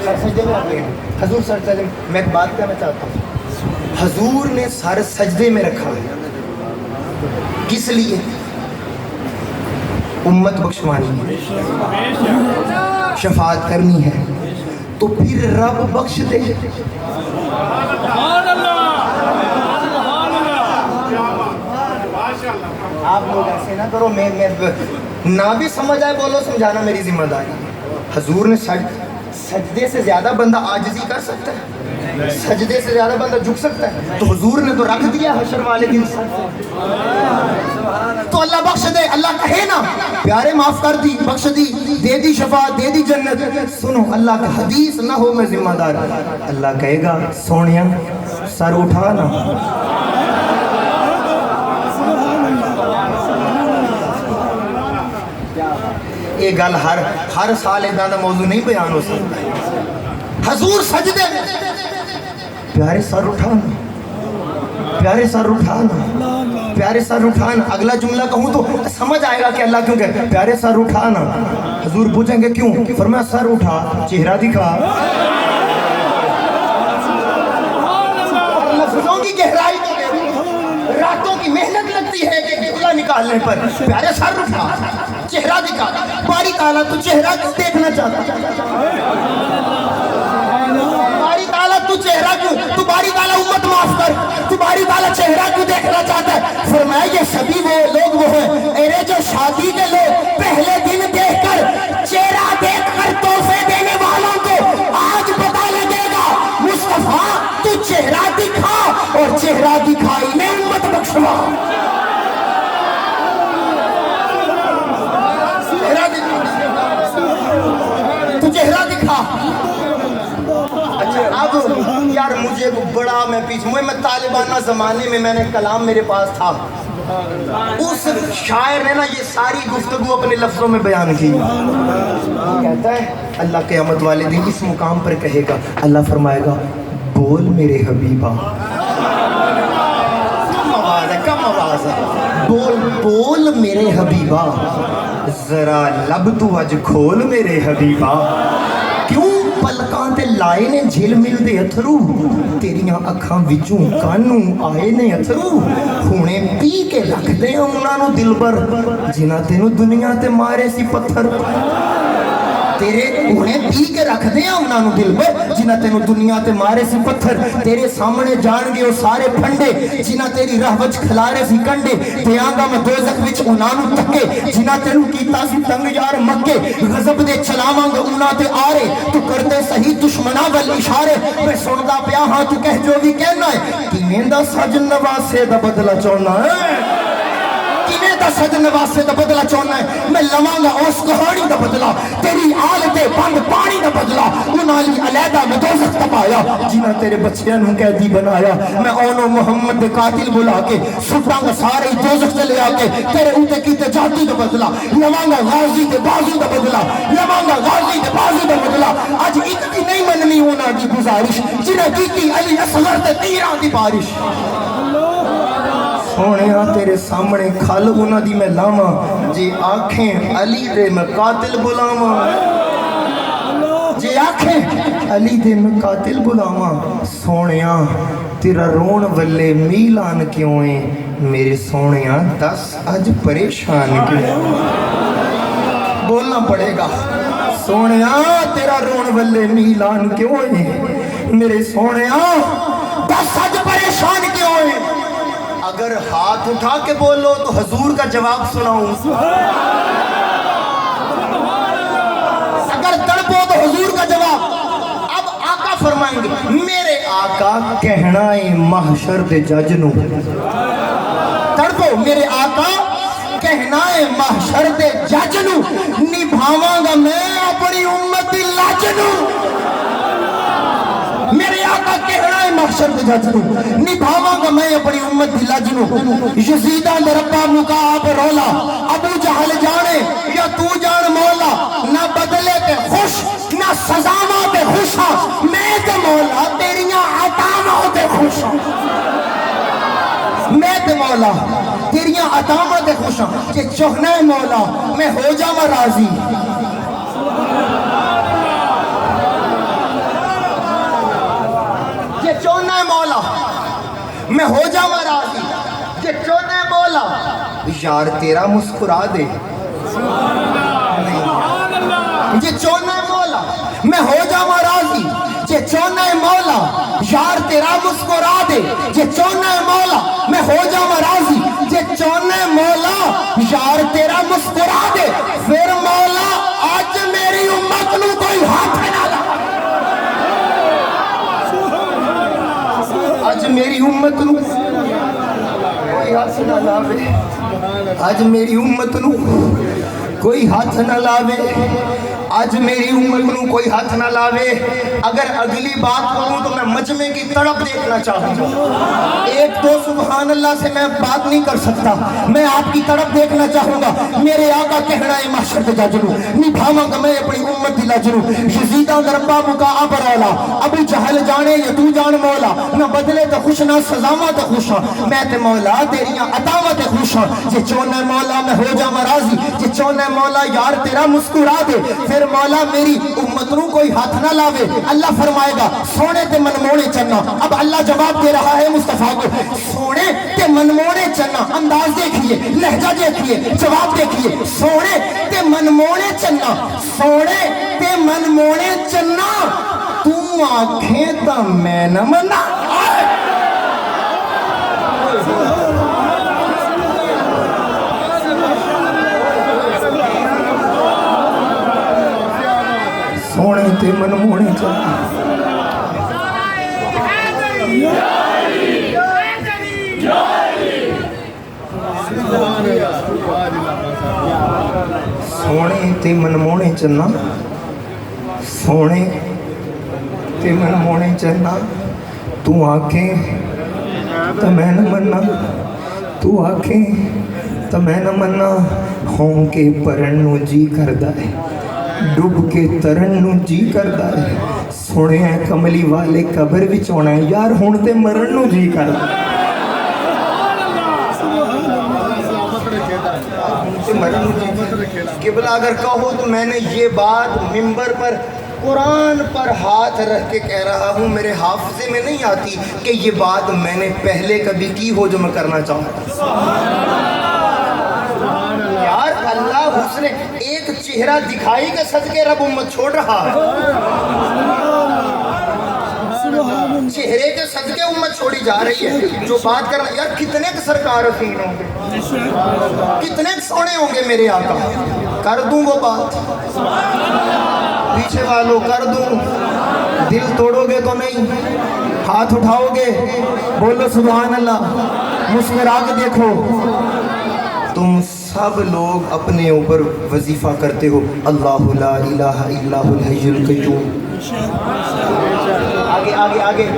سر سجدے میں رکھ دیں گے. حضور سر سجدے میں. میں ایک بات کہنا چاہتا ہوں، حضور نے سر سجدے میں رکھا ہے کس لیے؟ امت بخشوانی ہے، شفاعت کرنی ہے. تو پھر رب بخش دے. آپ لوگ ایسے نہ کرو، میں نہ بھی سمجھ آئے بولو، سمجھانا میری ذمہ داری. حضور نے سجدے سے زیادہ بندہ عاجزی کر سکتا ہے؟ سجدے سے زیادہ بندہ جھک سکتا ہے؟ تو حضور نے تو رکھ دیا حشر والے دن سر سے. تو اللہ بخش دے. اللہ کہے نا پیارے معاف کر دی، بخش دی، دے دی شفاعت، دے دی جنت. سنو اللہ کا حدیث نہ ہو میں ذمہ دار. اللہ کہے گا سونیا سر اٹھا نا. یہ گل ہر سال ادھا دا موضوع نہیں بیان ہو سکتا. حضور سجدے میں پیارے سر اٹھانا، پیارے سر اٹھانا، پیارے سر اٹھانا. اگلا جملہ کہوں تو سمجھ آئے گا کہ اللہ کیوں کہتا ہے پیارے سر اٹھانا. حضور پوچھیں گے کیوں؟ فرمایا سر اٹھا، چہرہ دکھا. لفظوں کی گہرائی تو دیکھو، راتوں کی محنت لگتی ہے کہ جملہ نکالنے پر. پیارے سر اٹھا، چہرہ دکھا. باری تعالیٰ تو چہرہ کیوں دیکھنا چاہتا؟ باری تعالیٰ تو چہرہ کیوں؟ تو باری تعالیٰ امت معاف کر، تو باری تعالیٰ چہرہ کیوں دیکھنا چاہتا ہے؟ فرمایا یہ سبھی وہ لوگ وہ ہیں ارے جو شادی کے لوگ پہلے دن دیکھ کر چہرہ دیکھ کر تحفے دینے والوں کو آج بتا اور چہرہ دکھائی میں امت بخشوا تو چہرہ دکھا اچھا اب یار مجھے بڑا میں پیچھے میں طالبانہ زمانے میں نے کلام میرے پاس تھا اس شاعر نے نا یہ ساری گفتگو اپنے لفظوں میں بیان کی کہتا ہے اللہ قیامت والے دن اس مقام پر کہے گا اللہ فرمائے گا بول میرے حبیبہ کم آواز ہے بول میرے حبیبہ ذرا لب تو اج کھول میرے حبیبہ کیوں پلکاں تے لائے نے جھل مل دے اتھرو تیریاں اکھاں وچوں کانوں آئے نے اتھرو ہونے پی کے رکھ دے انہاں نو دل بر جنہاں تینوں دنیا تے مارے سی پتھر تیرے انہیں پی کے رکھ دے انہاں نو دل بر جنہاں تینوں دنیا تے مارے سی پتھر تیرے سامنے جان گے وہ سارے پھنڈے جنہاں تیری راہ وچ کھلارے سی کنڈے دیاں گا میں دوزخ وچ انہاں نو تکے جنہاں تینوں کیتا سی تنگ یار مکے غضب دے چلاواں گا انہاں تے آرے تو کردے صحیح دشمنا ول اشارے میں سندا پیا ہاں تو کہہ جو بھی کہنا ہے کیویں دا سجن نواسے دا بدلہ چاہنا ہے کیویں دا سجن نواسے دا بدلہ چاہنا ہے میں لواں گا اس کہانی دا بدلہ تیری آل تے بند پانی دا بدلہ انہاں لی علیحدہ میں دوزخ تپایا جنہاں تیرے بچیاں نوں قیدی بنایا میں اونو محمد دے قاتل بلا کے سٹاں گا سارے دوزخ چلے آ کے تیرے اوتے کیتے جاتی دا بدلہ لواں گا غازی دے بازو دا بدلہ لواں گا غازی دے بازو دا بدلہ اج ایک بھی نہیں مننی انہاں دی گزارش جنہاں کیتی علی اصغر تے تیراں دی بارش سونیا تیرے سامنے کھل انہاں دی میں لاواں جے آنکھیں علی دے میں قاتل بلاواں جے آنکھیں علی دے میں قاتل بلاواں سونیا تیرا رون ولے میلان کیوں ہے میرے سونیا دس اج پریشان کیوں بولنا پڑے گا سونیا تیرا رون ولے میلان کیوں ہے میرے سونیا دس اج پریشان کیوں ہے اگر ہاتھ اٹھا کے بولو تو حضور کا جواب سناؤں اگر تڑپو تو حضور کا جواب اب آقا فرمائیں گے میرے آقا کہنا ہے محشر دے جج نو تڑپو میرے آقا کہنا ہے محشر دے جج نو نبھاواں گا میں اپنی امت دی لاج نو میرے آقا کہنا ہے محشر دے جج نو نبھاواں گا میں اپنی امت دی لاج نو یزیدہ دے ربا مقاب رولا ابو جہل جانے یا تو جان مولا نہ بدلے تے خوش نہ سزاواں تے خوش ہاں میں تے مولا تیریاں عطاواں تے خوش ہاں میں تے مولا تیریاں عطاواں تے خوش ہاں کہ چوہنا ہے مولا میں ہو جاواں راضی کہ چوہنا ہے مولا میں ہو جاواں راضی کہ چوہنا ہے مولا یار تیرا مسکرا دے یہ چوہنا ہے مولا میں ہو جاواں راضی یہ چوہنا ہے مولا یار تیرا مسکرا دے یہ چوہنا ہے مولا میں ہو جاواں راضی یہ چوہنا ہے مولا یار تیرا مسکرا دے پھر مولا آج میری امت نو کوئی ہاتھ نہ لا آج میری امت نو کوئی ہاتھ نہ لاوے آج میری امت نو کوئی ہاتھ نہ لاوے آج میری امت نو کوئی ہاتھ نہ لاوے اگر اگلی بات کروں تو میں مجمع کی تڑپ دیکھنا چاہوں گا ایک دو سبحان اللہ سے میں بات نہیں کر سکتا میں آپ کی تڑپ دیکھنا چاہوں گا میرے آقا کہنا ہے محشر دے جج نو نبھاواں گا میں اپنی امت دی لاج نو یزیدہ دے ربا مقاب رولا ابو جہل جانے یا تو جان مولا نہ بدلے تے خوش نہ سزاواں تے خوش ہاں میں تے مولا تیریاں عطاواں تے خوش ہاں جے چوہنا ہے مولا میں ہو جاواں راضی جے چوہنا ہے مولا یار تیرا مسکرا دے پھر مولا میری امت نو کوئی ہاتھ نہ لاوے اللہ فرمائے گا سونے تے منمونے چنا اب اللہ جواب دے رہا ہے مصطفیٰ کو سونے تے منمونے چنا انداز دیکھئے لہجہ دیکھئے جواب دیکھئے سونے تے منمونے چنا سونے تے منمونے چنا تو آنکھیں تا میں نہ منا سونے تے منمونے چنا سونے تے منمونے چنا سونے تے منمونے چنا تو آنکھیں تو میں نہ مننا تو آنکھیں تو میں نہ مننا ہوں کے پرن نو جی کردہ ہے ڈب کے ترن نو جی کردہ ہے سونے ہیں کملی والے قبر بھی چونا ہے یار ہون تے مرن نو جی کردہ ہے قبلہ اگر کہو تو میں نے یہ بات ممبر پر قرآن پر ہاتھ رکھ کے کہہ رہا ہوں میرے حافظے میں نہیں آتی کہ یہ بات میں نے پہلے کبھی کی ہو جو میں کرنا چاہتا یار اللہ حسن ایک چہرہ دکھائی کے صدقے رب امت چھوڑ رہا ہے چہرے کے صدقے امت چھوڑی جا رہی ہے جو بات کرنا یار کتنے سرکار رفیق ہوں گے کتنے سونے ہوں گے میرے آقا کر دوں وہ بات پیچھے والوں کر دوں دل توڑو گے تو نہیں ہاتھ اٹھاؤ گے بولو سبحان اللہ مسکرا کے دیکھو تم سب لوگ اپنے اوپر وظیفہ کرتے ہو اللہ لا الہ الا هو الحی القیوم آگے آگے آگے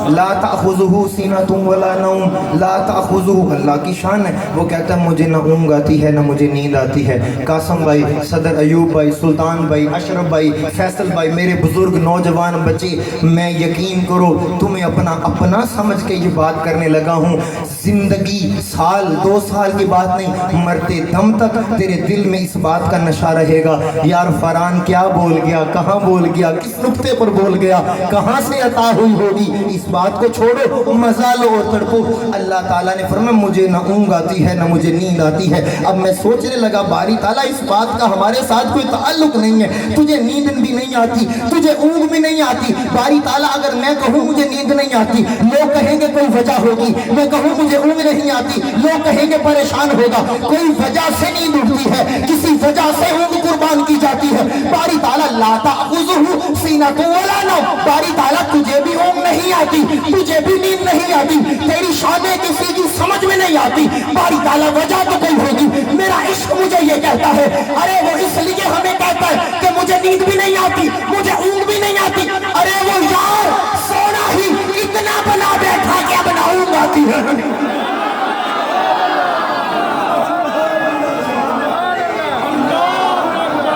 لا تأخذہ سینۃ ولا نوم لا تأخذہ اللہ کی شان ہے وہ کہتا ہے مجھے نہ اونگ آتی ہے نہ مجھے نیند آتی ہے قاسم بھائی صدر ایوب بھائی سلطان بھائی اشرف بھائی فیصل بھائی میرے بزرگ نوجوان بچے میں یقین کرو تمہیں اپنا سمجھ کے یہ بات کرنے لگا ہوں زندگی سال 2 سال کی بات نہیں مرتے دم تک تیرے دل میں اس بات کا نشہ رہے گا یار فرحان کیا بول گیا کہاں بول گیا کس نقطے پر بول گیا کہاں سے عطا ہوئی ہوگی اس بات کو چھوڑو مزہ لو اور تڑپو اللہ تعالیٰ نے فرمایا مجھے نہ اونگ آتی ہے نہ مجھے نیند آتی ہے اب میں سوچنے لگا باری تعالیٰ اس بات کا ہمارے ساتھ کوئی تعلق نہیں ہے تجھے نیند بھی نہیں آتی تجھے اونگ بھی نہیں آتی باری تعالیٰ اگر میں کہوں مجھے نیند نہیں آتی لوگ کہیں گے کوئی وجہ ہوگی میں کہوں مجھے اونگ نہیں آتی لوگ کہیں گے پریشان ہوگا کوئی وجہ سے نیند اٹھتی ہے کسی وجہ سے اونگ قربان کی جاتی ہے باری تعالیٰ لا تأخذہ سینۃ ولا نوم باری تعالیٰ تجھے بھی اونگ نہیں آتی تجھے بھی نیند نہیں آتی تیری شانیں کسی کی سمجھ میں نہیں آتی باری تعالیٰ وجہ تو کوئی ہوگی میرا عشق مجھے یہ کہتا ہے ارے وہ اس لیے ہمیں کہتا ہے کہ مجھے نیند بھی نہیں آتی مجھے اونگ بھی نہیں آتی ارے وہ یار سونا ہی اتنا بنا بیٹھا کہ اب نہ اونگ آتی ہے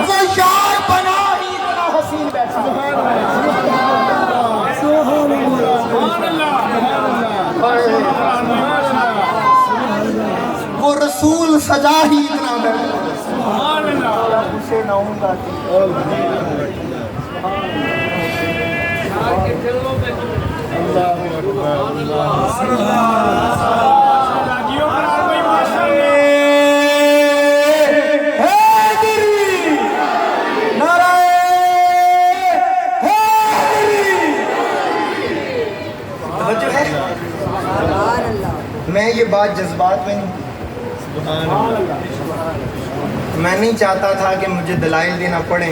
وہ یار بنا ہی اتنا حسین بیٹھا وہ رسول سجا ہی اتنا بیٹھا اسے نہ اونگ آتی میں یہ بات جذبات میں نہیں میں نہیں چاہتا تھا کہ مجھے دلائل دینا پڑے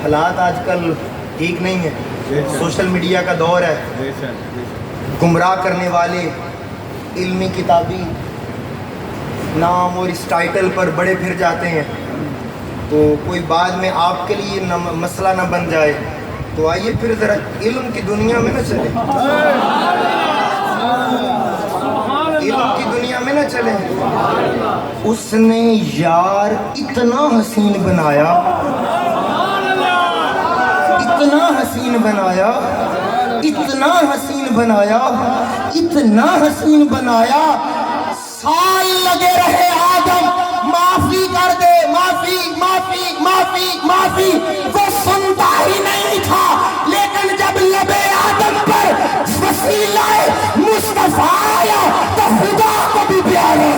حالات آج کل ٹھیک نہیں ہے سوشل میڈیا کا دور ہے گمراہ کرنے والے علمی کتابی نام اور اس ٹائٹل پر بڑے پھر جاتے ہیں تو کوئی بعد میں آپ کے لیے مسئلہ نہ بن جائے تو آئیے پھر ذرا علم کی دنیا میں نہ چلے علم کی دنیا میں نہ چلے اس نے یار اتنا حسین بنایا اتنا حسین بنایا اتنا حسین بنایا اتنا حسین بنایا سال لگے رہے آدم معافی کر دے معافی معافی معافی معافی وہ سنتا ہی نہیں تھا لیکن جب لبے آدم پر وسیلہ مصطفیٰ آیا تو خدا کو بھی پیارا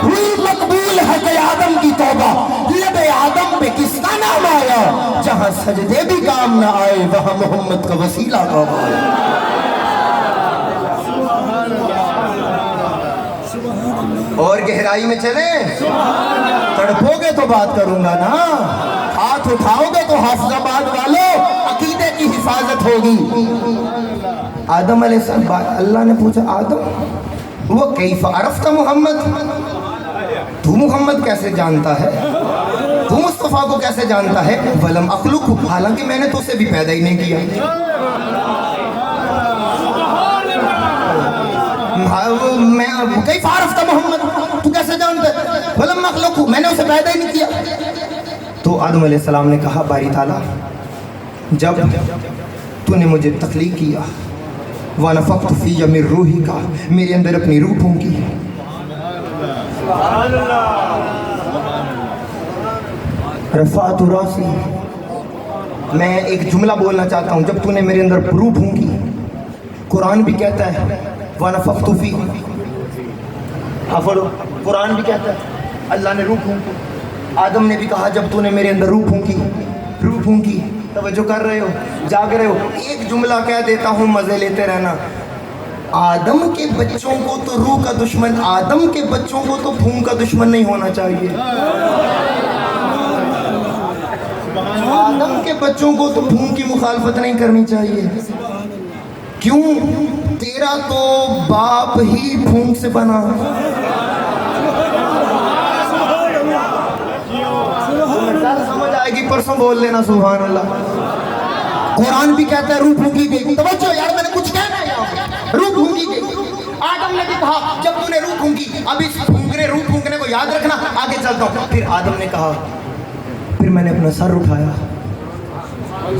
ہوئی مقبول ہے کہ آدم کی توبہ لبے آدم پہ کس کا نام آیا جہاں سجدے بھی کام نہ آئے وہاں محمد کا وسیلہ کام آیا اور گہرائی میں چلیں تڑپو گے تو بات کروں گا نا ہاتھ اٹھاؤ گے تو حافظ آباد والوں عقیدے کی حفاظت ہوگی آدم علیہ السلام اللہ نے پوچھا آدم وہ کیف عرفت محمد تو محمد کیسے جانتا ہے؟ تو مصطفیٰ کو کیسے جانتا ہے؟ ولم اخلق، حالانکہ میں نے تو اسے بھی پیدا ہی نہیں کیا۔ میں کیف عرفت محمد، تو کیسے جانتا ہے؟ ولم اخلق، میں نے اسے پیدا ہی نہیں کیا۔ تو آدم علیہ السلام نے کہا باری تعالیٰ جب تو نے مجھے تخلیق کیا، وَنَفَخْتُ فِيَّ مِن رُوحِكَ، میرے اندر اپنی روح پھونکی، رفعت راسی، میں ایک جملہ بولنا چاہتا ہوں، جب تو نے میرے اندر روح پھونکی، قرآن بھی کہتا ہے وَنَفَخْتُ فِيَّ، حفظو قرآن بھی کہتا ہے اللہ نے روح پھونکی، آدم نے بھی کہا جب تو نے میرے اندر روح پھونکی، روح پھونکی۔ توجہ کر رہے ہو، جاگ رہے ہو؟ ایک جملہ کہہ دیتا ہوں، مزے لیتے رہنا۔ آدم کے بچوں کو تو روح کا دشمن، آدم کے بچوں کو تو پھونک کا دشمن نہیں ہونا چاہیے۔ آدم کے بچوں کو تو پھونک کی مخالفت نہیں کرنی چاہیے۔ کیوں؟ تیرا تو باپ ہی پھونک سے بنا۔ سمجھ آئے گی، پرسوں بول لینا سبحان اللہ۔ قرآن بھی کہتا ہے روح پھونکی گئی۔ توجہ یار، میں نے کچھ کہنا ہے یہاں، روح پھونکی گئی۔ آدم نے بھی کہا جب تو نے روح پھونکی، اب اس روح پھونکنے کو یاد رکھنا، آگے چلتا ہوں۔ پھر آدم نے کہا، پھر میں نے اپنا سر اٹھایا،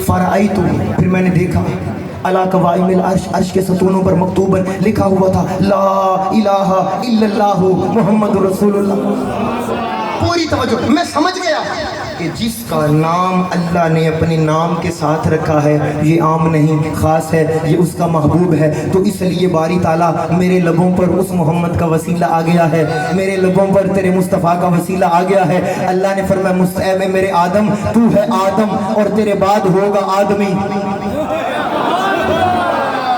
فرأیت، پھر میں نے دیکھا علی قوائم العرش، عرش کے ستونوں پر مکتوباً لکھا ہوا تھا لا الہ الا اللہ محمد رسول اللہ۔ پوری توجہ، میں سمجھ گیا کہ جس کا نام اللہ نے اپنے نام کے ساتھ رکھا ہے یہ عام نہیں، خاص ہے، یہ اس کا محبوب ہے، تو اس لیے باری تعالیٰ میرے لبوں پر اس محمد کا وسیلہ آ گیا ہے، میرے لبوں پر تیرے مصطفیٰ کا وسیلہ آ گیا ہے۔ اللہ نے فرمایا اے میرے آدم، تو ہے آدم اور تیرے بعد ہوگا آدمی۔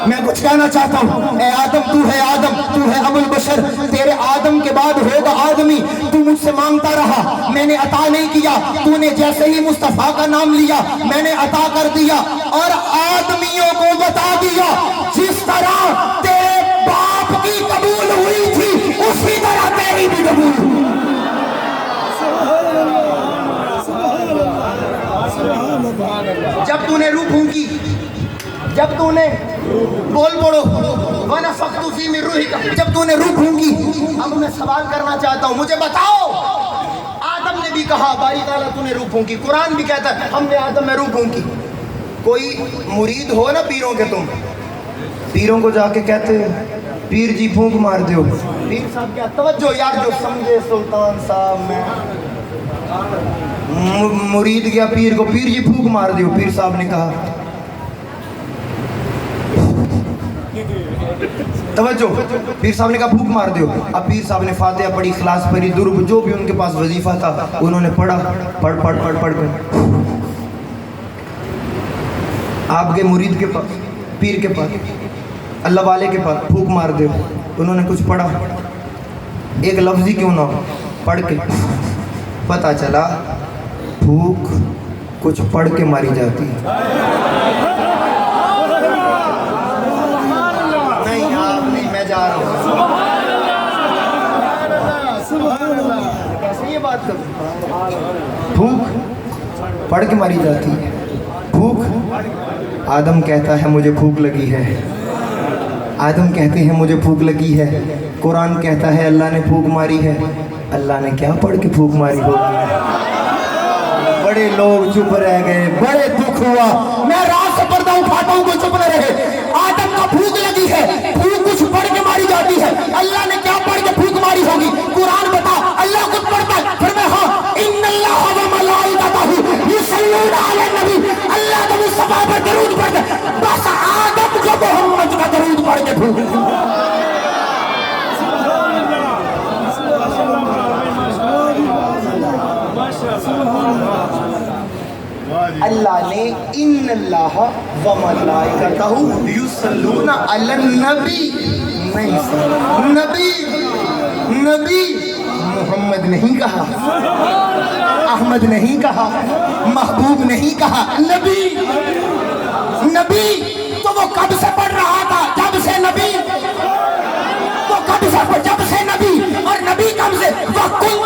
میں کچھ کہنا چاہتا ہوں، اے آدم تو ہے آدم، تو ہے ابو البشر، تیرے آدم کے بعد ہوگا آدمی۔ تو مجھ سے مانگتا رہا، میں نے عطا نہیں کیا، تو نے جیسے ہی مصطفیٰ کا نام لیا میں نے عطا کر دیا، اور آدمیوں کو بتا دیا جس طرح تیرے باپ کی قبول ہوئی تھی اسی طرح تیری بھی قبول ہوئی۔ جب تو نے روح پھونکی، جب تو نے بول پڑو وَنَفَخْتُ فِي مِن رُوحِكَ، جب تو نے روح پھونکی، اب میں سوال کرنا چاہتا ہوں، مجھے بتاؤ، آدم نے بھی کہا باری تعالیٰ تو نے روح پھونکی، قرآن بھی کہتا ہے ہم نے آدم میں روح پھونکی۔ کوئی مرید ہو نا پیروں کے، تم پیروں کو جا کے کہتے پیر جی پھونک مار دیو، پیر صاحب کیا توجہ یار، جو سمجھے سلطان صاحب، میں مرید گیا پیر کو، پیر جی پھونک مار دیو، پیر صاحب نے کہا توجہ، پیر صاحب نے کہا پھونک مار دیو۔ اب پیر صاحب نے فاتحہ پڑھی، اخلاص پڑھی، درود، جو بھی ان کے پاس وظیفہ تھا انہوں نے پڑھا، پڑھ کر آپ کے مرید کے پاس، پیر کے پاس، اللہ والے کے پاس پھونک مار دیو، انہوں نے کچھ پڑھا، ایک لفظی کیوں نہ ہو، پڑھ کے پتہ چلا پھونک کچھ پڑھ کے ماری جاتی ہے۔ جا رہا ہوں کیسے یہ بات کر، بھوک پڑھ کے ماری جاتی ہے، بھوک۔ آدم کہتا ہے مجھے بھوک لگی ہے، آدم کہتے ہیں مجھے بھوک لگی ہے، قرآن کہتا ہے اللہ نے بھوک ماری ہے۔ اللہ نے کیا پڑھ کے بھوک ماری ہوگی؟ بڑے لوگ چپ رہ گئے، بڑے دکھ ہوا، میں رات سے پردہ اٹھاتا ہوں کوئی چپ نہ رہے۔ آدم کا بھوک لگی ہے، بھوک کچھ پڑھ کے ماری جاتی ہے، اللہ نے کیا پڑھ کے بھوک ماری ہوگی؟ قرآن بتا، اللہ خود پڑھتا ہے، پھر میں ہاں ان اللہ و ملائکتہ یصلون علی النبی، اللہ کا مصطفیٰ پر درود پڑھتا ہے، بس آدم کو محمد کا درود پڑھ کے بھوک اللہ نے ان اللہ و ملائکتہ یصلون علی النبی نہیں سنا، نبی محمد نہیں کہا، احمد نہیں کہا، محبوب نہیں کہا، نبی تو وہ کب سے پڑھ رہا تھا؟ جب سے نبی، وہ کب سے، جب سے نبی، اور نبی کب سے؟ وَقُلْ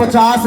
50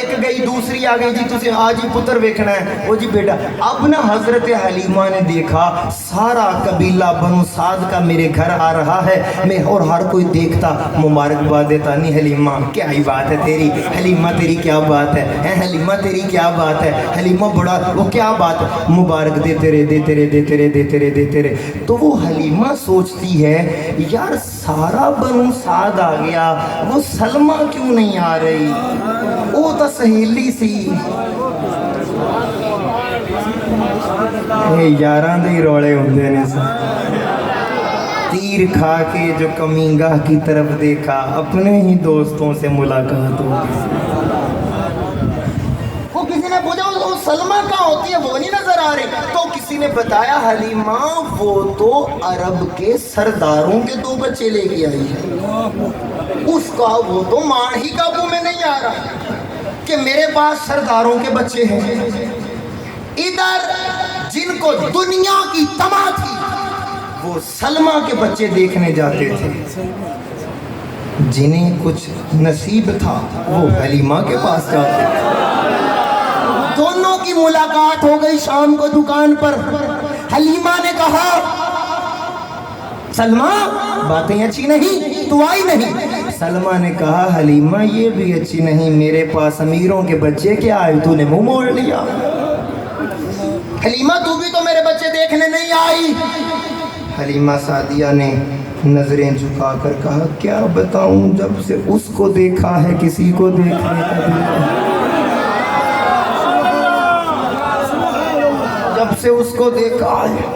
ایک گئی دوسری آ گئی جی تجھے آج ہی پتر ویکھنا ہے وہ جی بیٹا اب نا حضرت حلیمہ نے دیکھا سارا قبیلہ بنو سعد کا میرے گھر آ رہا ہے میں اور ہر کوئی دیکھتا مبارکباد دیتا نہیں حلیمہ کیا ہی بات ہے تیری حلیمہ تیری کیا بات ہے حلیمہ تیری کیا بات ہے حلیمہ بڑا وہ کیا بات ہے مبارک دیتے رہے دیتے رہے دیتے رہے دیتے رہے دیتے رہے تو وہ حلیمہ سوچتی ہے یار سارا بنو سعد آ گیا وہ سلمہ کیوں نہیں آ رہی وہ تو سہیلی سی یاران دے روڑے ہوندے نے تیر کھا کے جو کمینگاہ کی طرف دیکھا اپنے ہی دوستوں سے ملاقات ہو وہ کسی نے پوچھا وہ سلمہ کہاں ہوتی ہے وہ نہیں نظر آ رہی تو کسی نے بتایا حلیمہ وہ تو عرب کے سرداروں کے 2 بچے لے کے آئی ہے اس کا وہ تو مان ہی قابو میں نہیں آ رہا کہ میرے پاس سرداروں کے بچے ہیں ادھر جن کو دنیا کی تما تھی وہ سلمہ کے بچے دیکھنے جاتے تھے جنہیں کچھ نصیب تھا وہ حلیمہ کے پاس جاتے تھے دونوں کی ملاقات ہو گئی شام کو دکان پر حلیمہ نے کہا سلمہ باتیں اچھی نہیں تو آئی نہیں سلمہ نے کہا حلیمہ یہ بھی اچھی نہیں میرے پاس امیروں کے بچے کیا آئے تو نے منہ موڑ لیا حلیمہ تو بھی تو میرے بچے دیکھنے نہیں آئی حلیمہ سعدیہ نے نظریں جھکا کر کہا کیا بتاؤں جب سے اس کو دیکھا ہے کسی کو دیکھنے کا دل جب سے اس کو دیکھا ہے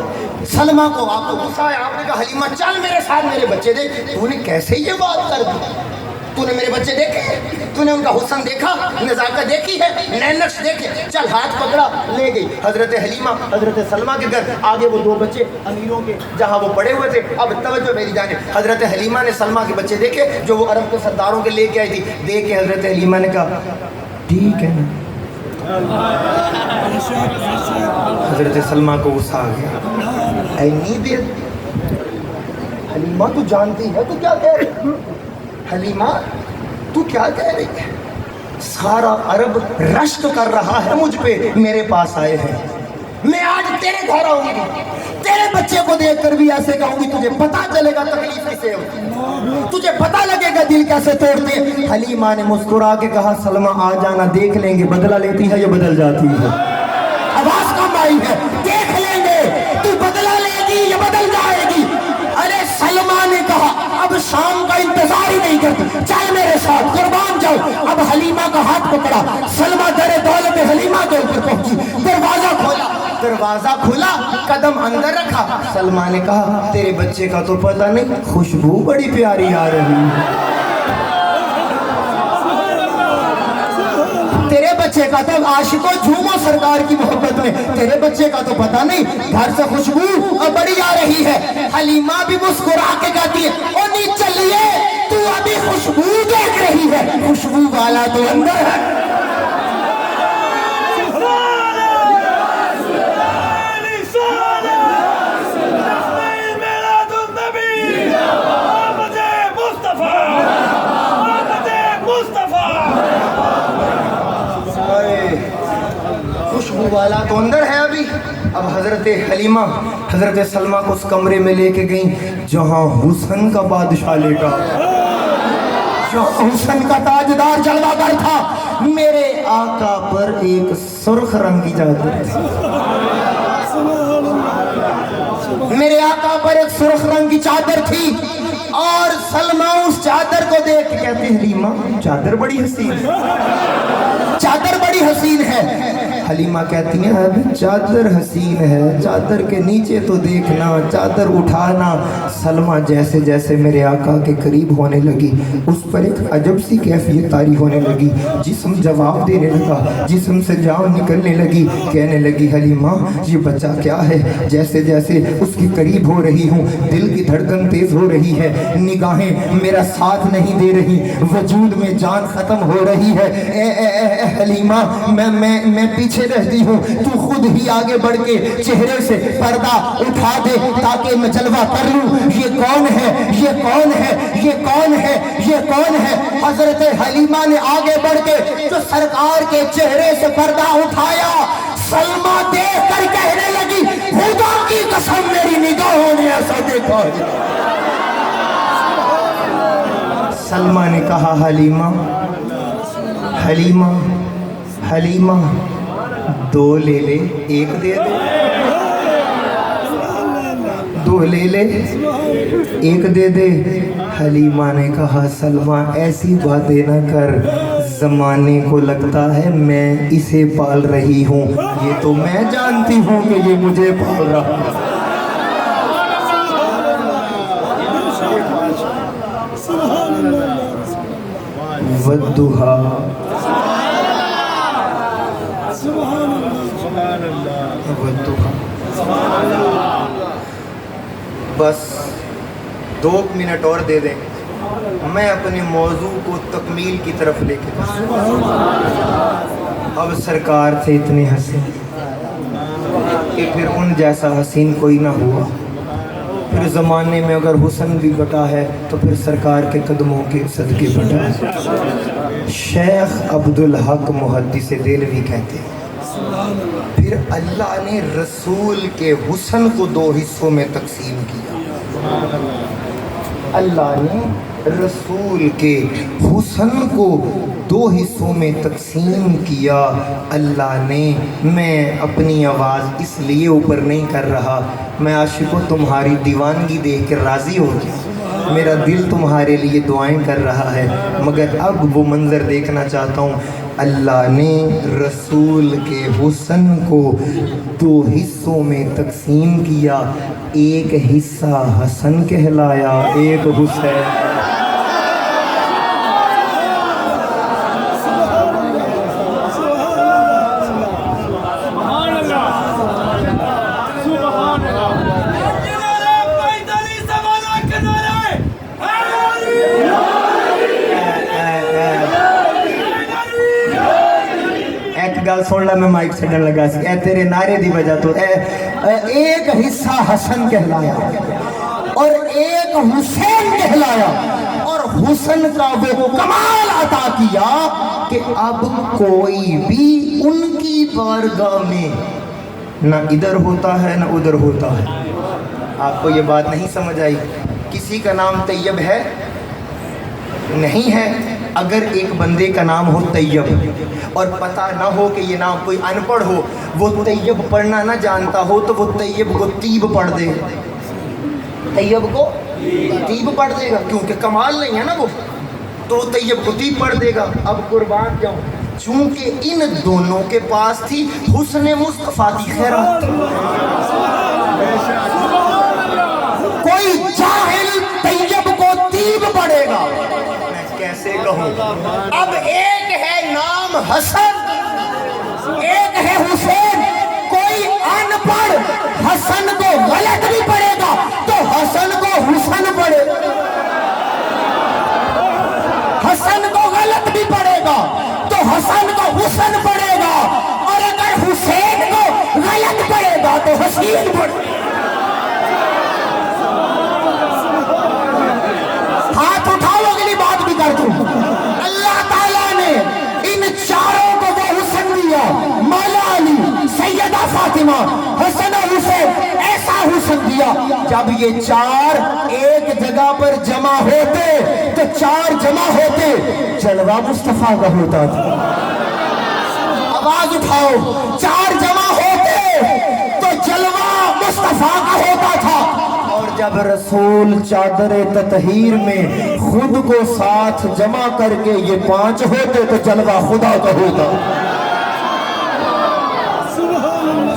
سلمہ کو آپ کو غصہ آیا آپ نے کہا حلیمہ چل میرے ساتھ میرے بچے دیکھ تو نے کیسے یہ بات کر دی تو نے میرے بچے دیکھے تو نے ان کا حسن دیکھا نزاکت دیکھی ہے نین نقش دیکھے چل ہاتھ پکڑا لے گئی حضرت حلیمہ حضرت سلمہ کے گھر آگے وہ 2 بچے امیروں کے جہاں وہ پڑے ہوئے تھے اب توجہ میری جانب حضرت حلیمہ نے سلمہ کے بچے دیکھے جو وہ عرب کے سرداروں کے لے کے آئی تھی دیکھ کے حضرت حلیمہ نے کہا ٹھیک ہے نا حضرت سلمہ کو غصہ آ گیا اینی دیر حلیمہ تو جانتی ہے تو کیا کہہ رہی حلیمہ تو کیا کہہ رہی ہے سارا عرب رشک کر رہا ہے مجھ پہ میرے پاس آئے ہیں میں آج تیرے گھر آؤں گی تیرے بچے کو دیکھ کر بھی ایسے کہوں گی تجھے پتا چلے گا تکلیف کسے ہوتی تجھے پتا لگے گا دل کیسے توڑتے ہیں حلیمہ نے مسکرا کے کہا سلمہ آ جانا دیکھ لیں گے بدلہ لیتی ہے یا بدل جاتی ہے آواز کم آئی ہے دیکھ لیں گے تو بدلہ لے گی یا بدل جائے گی ارے سلمہ نے کہا اب شام کا انتظار ہی نہیں کرتی چل میرے ساتھ قربان جاؤ اب حلیمہ کا ہاتھ پکڑا سلمہ در دولت حلیمہ کے اوپر پہنچی دروازہ کھولا قدم اندر رکھا سلمہ نے کہا تیرے بچے کا تو پتہ نہیں خوشبو بڑی پیاری آ رہی ہے تیرے بچے کا تو عاشقوں جھومو سرکار کی محبت میں تیرے بچے کا تو پتہ نہیں گھر سے خوشبو بڑی آ رہی ہے حلیمہ بھی مسکرا کے کہتی ہے او نہیں چلیے تو ابھی خوشبو دیکھ رہی ہے خوشبو والا تو اندر ہے خوشبو والا تو اندر ہے ابھی اب حضرت حلیمہ حضرت سلمہ کو اس کمرے میں لے کے گئیں جہاں حسن کا بادشاہ لیٹا جہاں حسن کا تاجدار جلوہ گر تھا میرے آقا پر ایک سرخ رنگ کی چادر میرے آقا پر ایک سرخ رنگ کی چادر تھی اور سلمہ اس چادر کو دیکھ کے کہتے ہیں حلیمہ چادر بڑی حسین چادر بڑی حسین ہے حلیمہ کہتی ہیں اب چادر حسین ہے چادر کے نیچے تو دیکھنا چادر اٹھانا سلمہ جیسے جیسے میرے آقا کے قریب ہونے لگی اس پر ایک عجب سی کیفیت طاری ہونے لگی جسم جواب دینے لگا جسم سے جان نکلنے لگی کہنے لگی حلیمہ یہ بچہ کیا ہے جیسے جیسے اس کے قریب ہو رہی ہوں دل کی دھڑکن تیز ہو رہی ہے نگاہیں میرا ساتھ نہیں دے رہی، وجود میں جان ختم ہو رہی ہے۔ اے حلیمہ میں پیچھے رہتی ہوں، تو خود ہی آگے بڑھ کے چہرے سے پردہ اٹھا دے تاکہ میں جلوہ کر لوں۔ یہ کون ہے؟ یہ کون ہے؟ یہ کون ہے؟ یہ کون ہے؟ حضرت حلیمہ نے آگے بڑھ کے جو سرکار کے چہرے سے پردہ اٹھایا، سلمہ دیکھ کر کہنے لگی خدا کی قسم میری نگاہوں نے ایسا دیکھا۔ سلمہ نے کہا حلیمہ حلیمہ حلیمہ، دو لے لے ایک دے دے، دو لے لے ایک دے دے۔ حلیمہ نے کہا سلمہ ایسی باتیں نہ کر، زمانے کو لگتا ہے میں اسے پال رہی ہوں، یہ تو میں جانتی ہوں کہ یہ مجھے پال رہا ہے۔ وَالضُّحَىٰ بس 2 منٹ اور دے دیں، میں اپنے موضوع کو تکمیل کی طرف لے کے اب سرکار تھے اتنے حسین کہ پھر ان جیسا حسین کوئی نہ ہوا۔ پھر زمانے میں اگر حسن بھی بٹا ہے تو پھر سرکار کے قدموں کے صدقے بٹا ہے۔ شیخ عبدالحق محدث دہلوی کہتے ہیں پھر اللہ نے رسول کے حسن کو 2 حصوں میں تقسیم کیا۔ اللہ نے رسول کے حسن کو 2 حصوں میں تقسیم کیا۔ اللہ نے، میں اپنی آواز اس لیے اوپر نہیں کر رہا، میں عاشقوں تمہاری دیوانگی دیکھ کے راضی ہو گیا، میرا دل تمہارے لیے دعائیں کر رہا ہے، مگر اب وہ منظر دیکھنا چاہتا ہوں۔ اللہ نے رسول کے حسن کو 2 حصوں میں تقسیم کیا، ایک حصہ حسن کہلایا، ایک حسین۔ گل سن لا، میں مائک چھڈن لگا سی، اے تیرے نعرے دی وجہ تو ایک حصہ حسن کہلایا اور ایک حسین کہلایا، اور حسن کا وہ کمال عطا کیا کہ اب کوئی بھی ان کی بارگاہ میں نہ ادھر ہوتا ہے نہ ادھر ہوتا ہے۔ آپ کو یہ بات نہیں سمجھ آئی؟ کسی کا نام طیب ہے؟ نہیں ہے۔ اگر ایک بندے کا نام ہو طیب اور پتہ نہ ہو کہ یہ نام کوئی ان پڑھ ہو، وہ طیب پڑھنا نہ جانتا ہو تو وہ طیب کو طیب پڑھ دے گا، طیب کو طیب پڑھ دے گا، کیونکہ کمال نہیں ہے نا وہ، تو وہ طیب کو طیب پڑھ دے گا۔ اب قربان جاؤں، چونکہ ان دونوں کے پاس تھی حسن مصطفیٰ کی خیرات، کوئی جاہل طیب کو طیب پڑھے گا، کیسے کہوں؟ اب ایک ہے نام حسن، ایک ہے حسین، کوئی ان پڑھ حسن کو غلط بھی پڑھے گا تو حسن کو حسن پڑھے گا، حسن کو غلط بھی پڑھے گا تو حسن کو حسن پڑھے گا، اور اگر حسین کو غلط پڑھے گا تو حسین پڑھے گا۔ ہاتھ اٹھاؤ، اگلی بات بھی کر دوں۔ اللہ تعالیٰ نے ان چاروں کو وہ حسن دیا، مولا علی، سیدہ فاطمہ، حسن و حسین، ایسا حسن دیا جب یہ 4 ایک جگہ پر جمع ہوتے تو 4 جمع ہوتے جلوہ مصطفیٰ کا ہوتا تھا۔ آواز اٹھاؤ، 4 جمع ہوتے تو جلوہ مصطفیٰ کا ہوتا تھا، اور جب رسول چادر تطہیر میں خود کو ساتھ جمع کر کے یہ 5 ہوتے تو جلوہ خدا کا ہوتا۔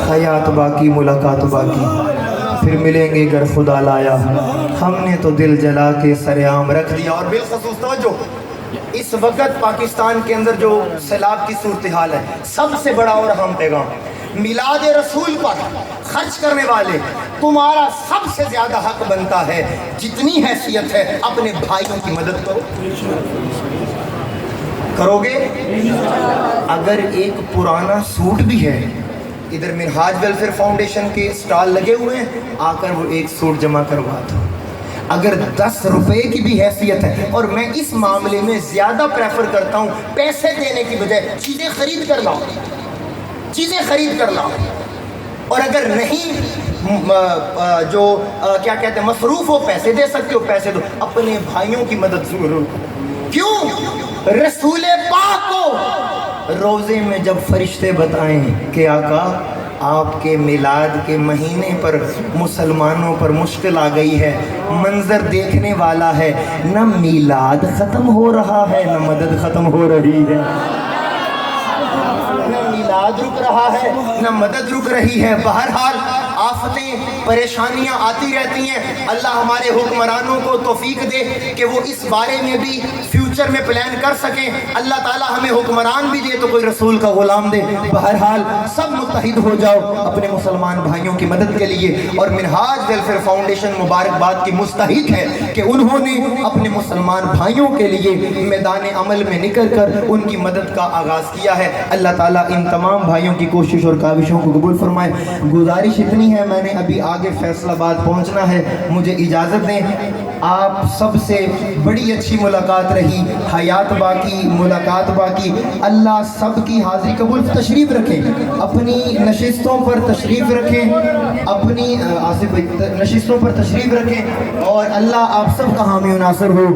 حیات باقی ملاقات باقی، پھر ملیں گے گر خدا لایا، ہم نے تو دل جلا کے سرعام رکھ دیا۔ اور بالخصوص توجہ، اس وقت پاکستان کے اندر جو سیلاب کی صورتحال ہے، سب سے بڑا اور اہم پیغام میلاد رسول پر خرچ کرنے والے تمہارا سب سے زیادہ حق بنتا ہے جتنی حیثیت ہے اپنے بھائیوں کی مدد کرو. کرو گے؟ اگر ایک پرانا سوٹ بھی ہے، ادھر منہاج ویلفیئر فاؤنڈیشن کے سٹال لگے ہوئے ہیں، آ کر وہ ایک سوٹ جمع کروا دو. اگر 10 روپے کی بھی حیثیت ہے، اور میں اس معاملے میں زیادہ پریفر کرتا ہوں پیسے دینے کی بجائے چیزیں خرید کر لاؤ، چیزیں خرید کر لاؤ. اور اگر نہیں جو کیا کہتے ہیں مصروف ہو، پیسے دے سکتے ہو پیسے دو، اپنے بھائیوں کی مدد ضرور. کیوں؟ رسول پاک کو روزے میں جب فرشتے بتائیں کہ آقا آپ کے میلاد کے مہینے پر مسلمانوں پر مشکل آ گئی ہے، منظر دیکھنے والا ہے، نہ میلاد ختم ہو رہا ہے نہ مدد ختم ہو رہی ہے، نہ میلاد رک رہا ہے نہ مدد رک رہی ہے. بہرحال آفتیں پریشانیاں آتی رہتی ہیں. اللہ ہمارے حکمرانوں کو توفیق دے کہ وہ اس بارے میں بھی فیوچر میں پلان کر سکیں. اللہ تعالیٰ ہمیں حکمران بھی دے تو کوئی رسول کا غلام دے. بہرحال سب متحد ہو جاؤ اپنے مسلمان بھائیوں کی مدد کے لیے. اور منہاج ویلفیئر فاؤنڈیشن مبارکباد کی مستحق ہے کہ انہوں نے اپنے مسلمان بھائیوں کے لیے میدان عمل میں نکل کر ان کی مدد کا آغاز کیا ہے. اللہ تعالیٰ ان تمام بھائیوں کی کوشش اور کاوشوں کو قبول فرمائے. گزارش اتنی ہے، میں نے ابھی آگے فیصل آباد پہنچنا ہے، مجھے اجازت دیں. آپ سب سے بڑی اچھی ملاقات رہی، حیات باقی، ملاقات باقی. اللہ سب کی حاضری قبول. تشریف رکھیں، اپنی نشستوں پر تشریف رکھیں، اپنی آصف بھائی نشستوں پر تشریف رکھیں، اور اللہ آپ سب کا حامی و ناصر ہو.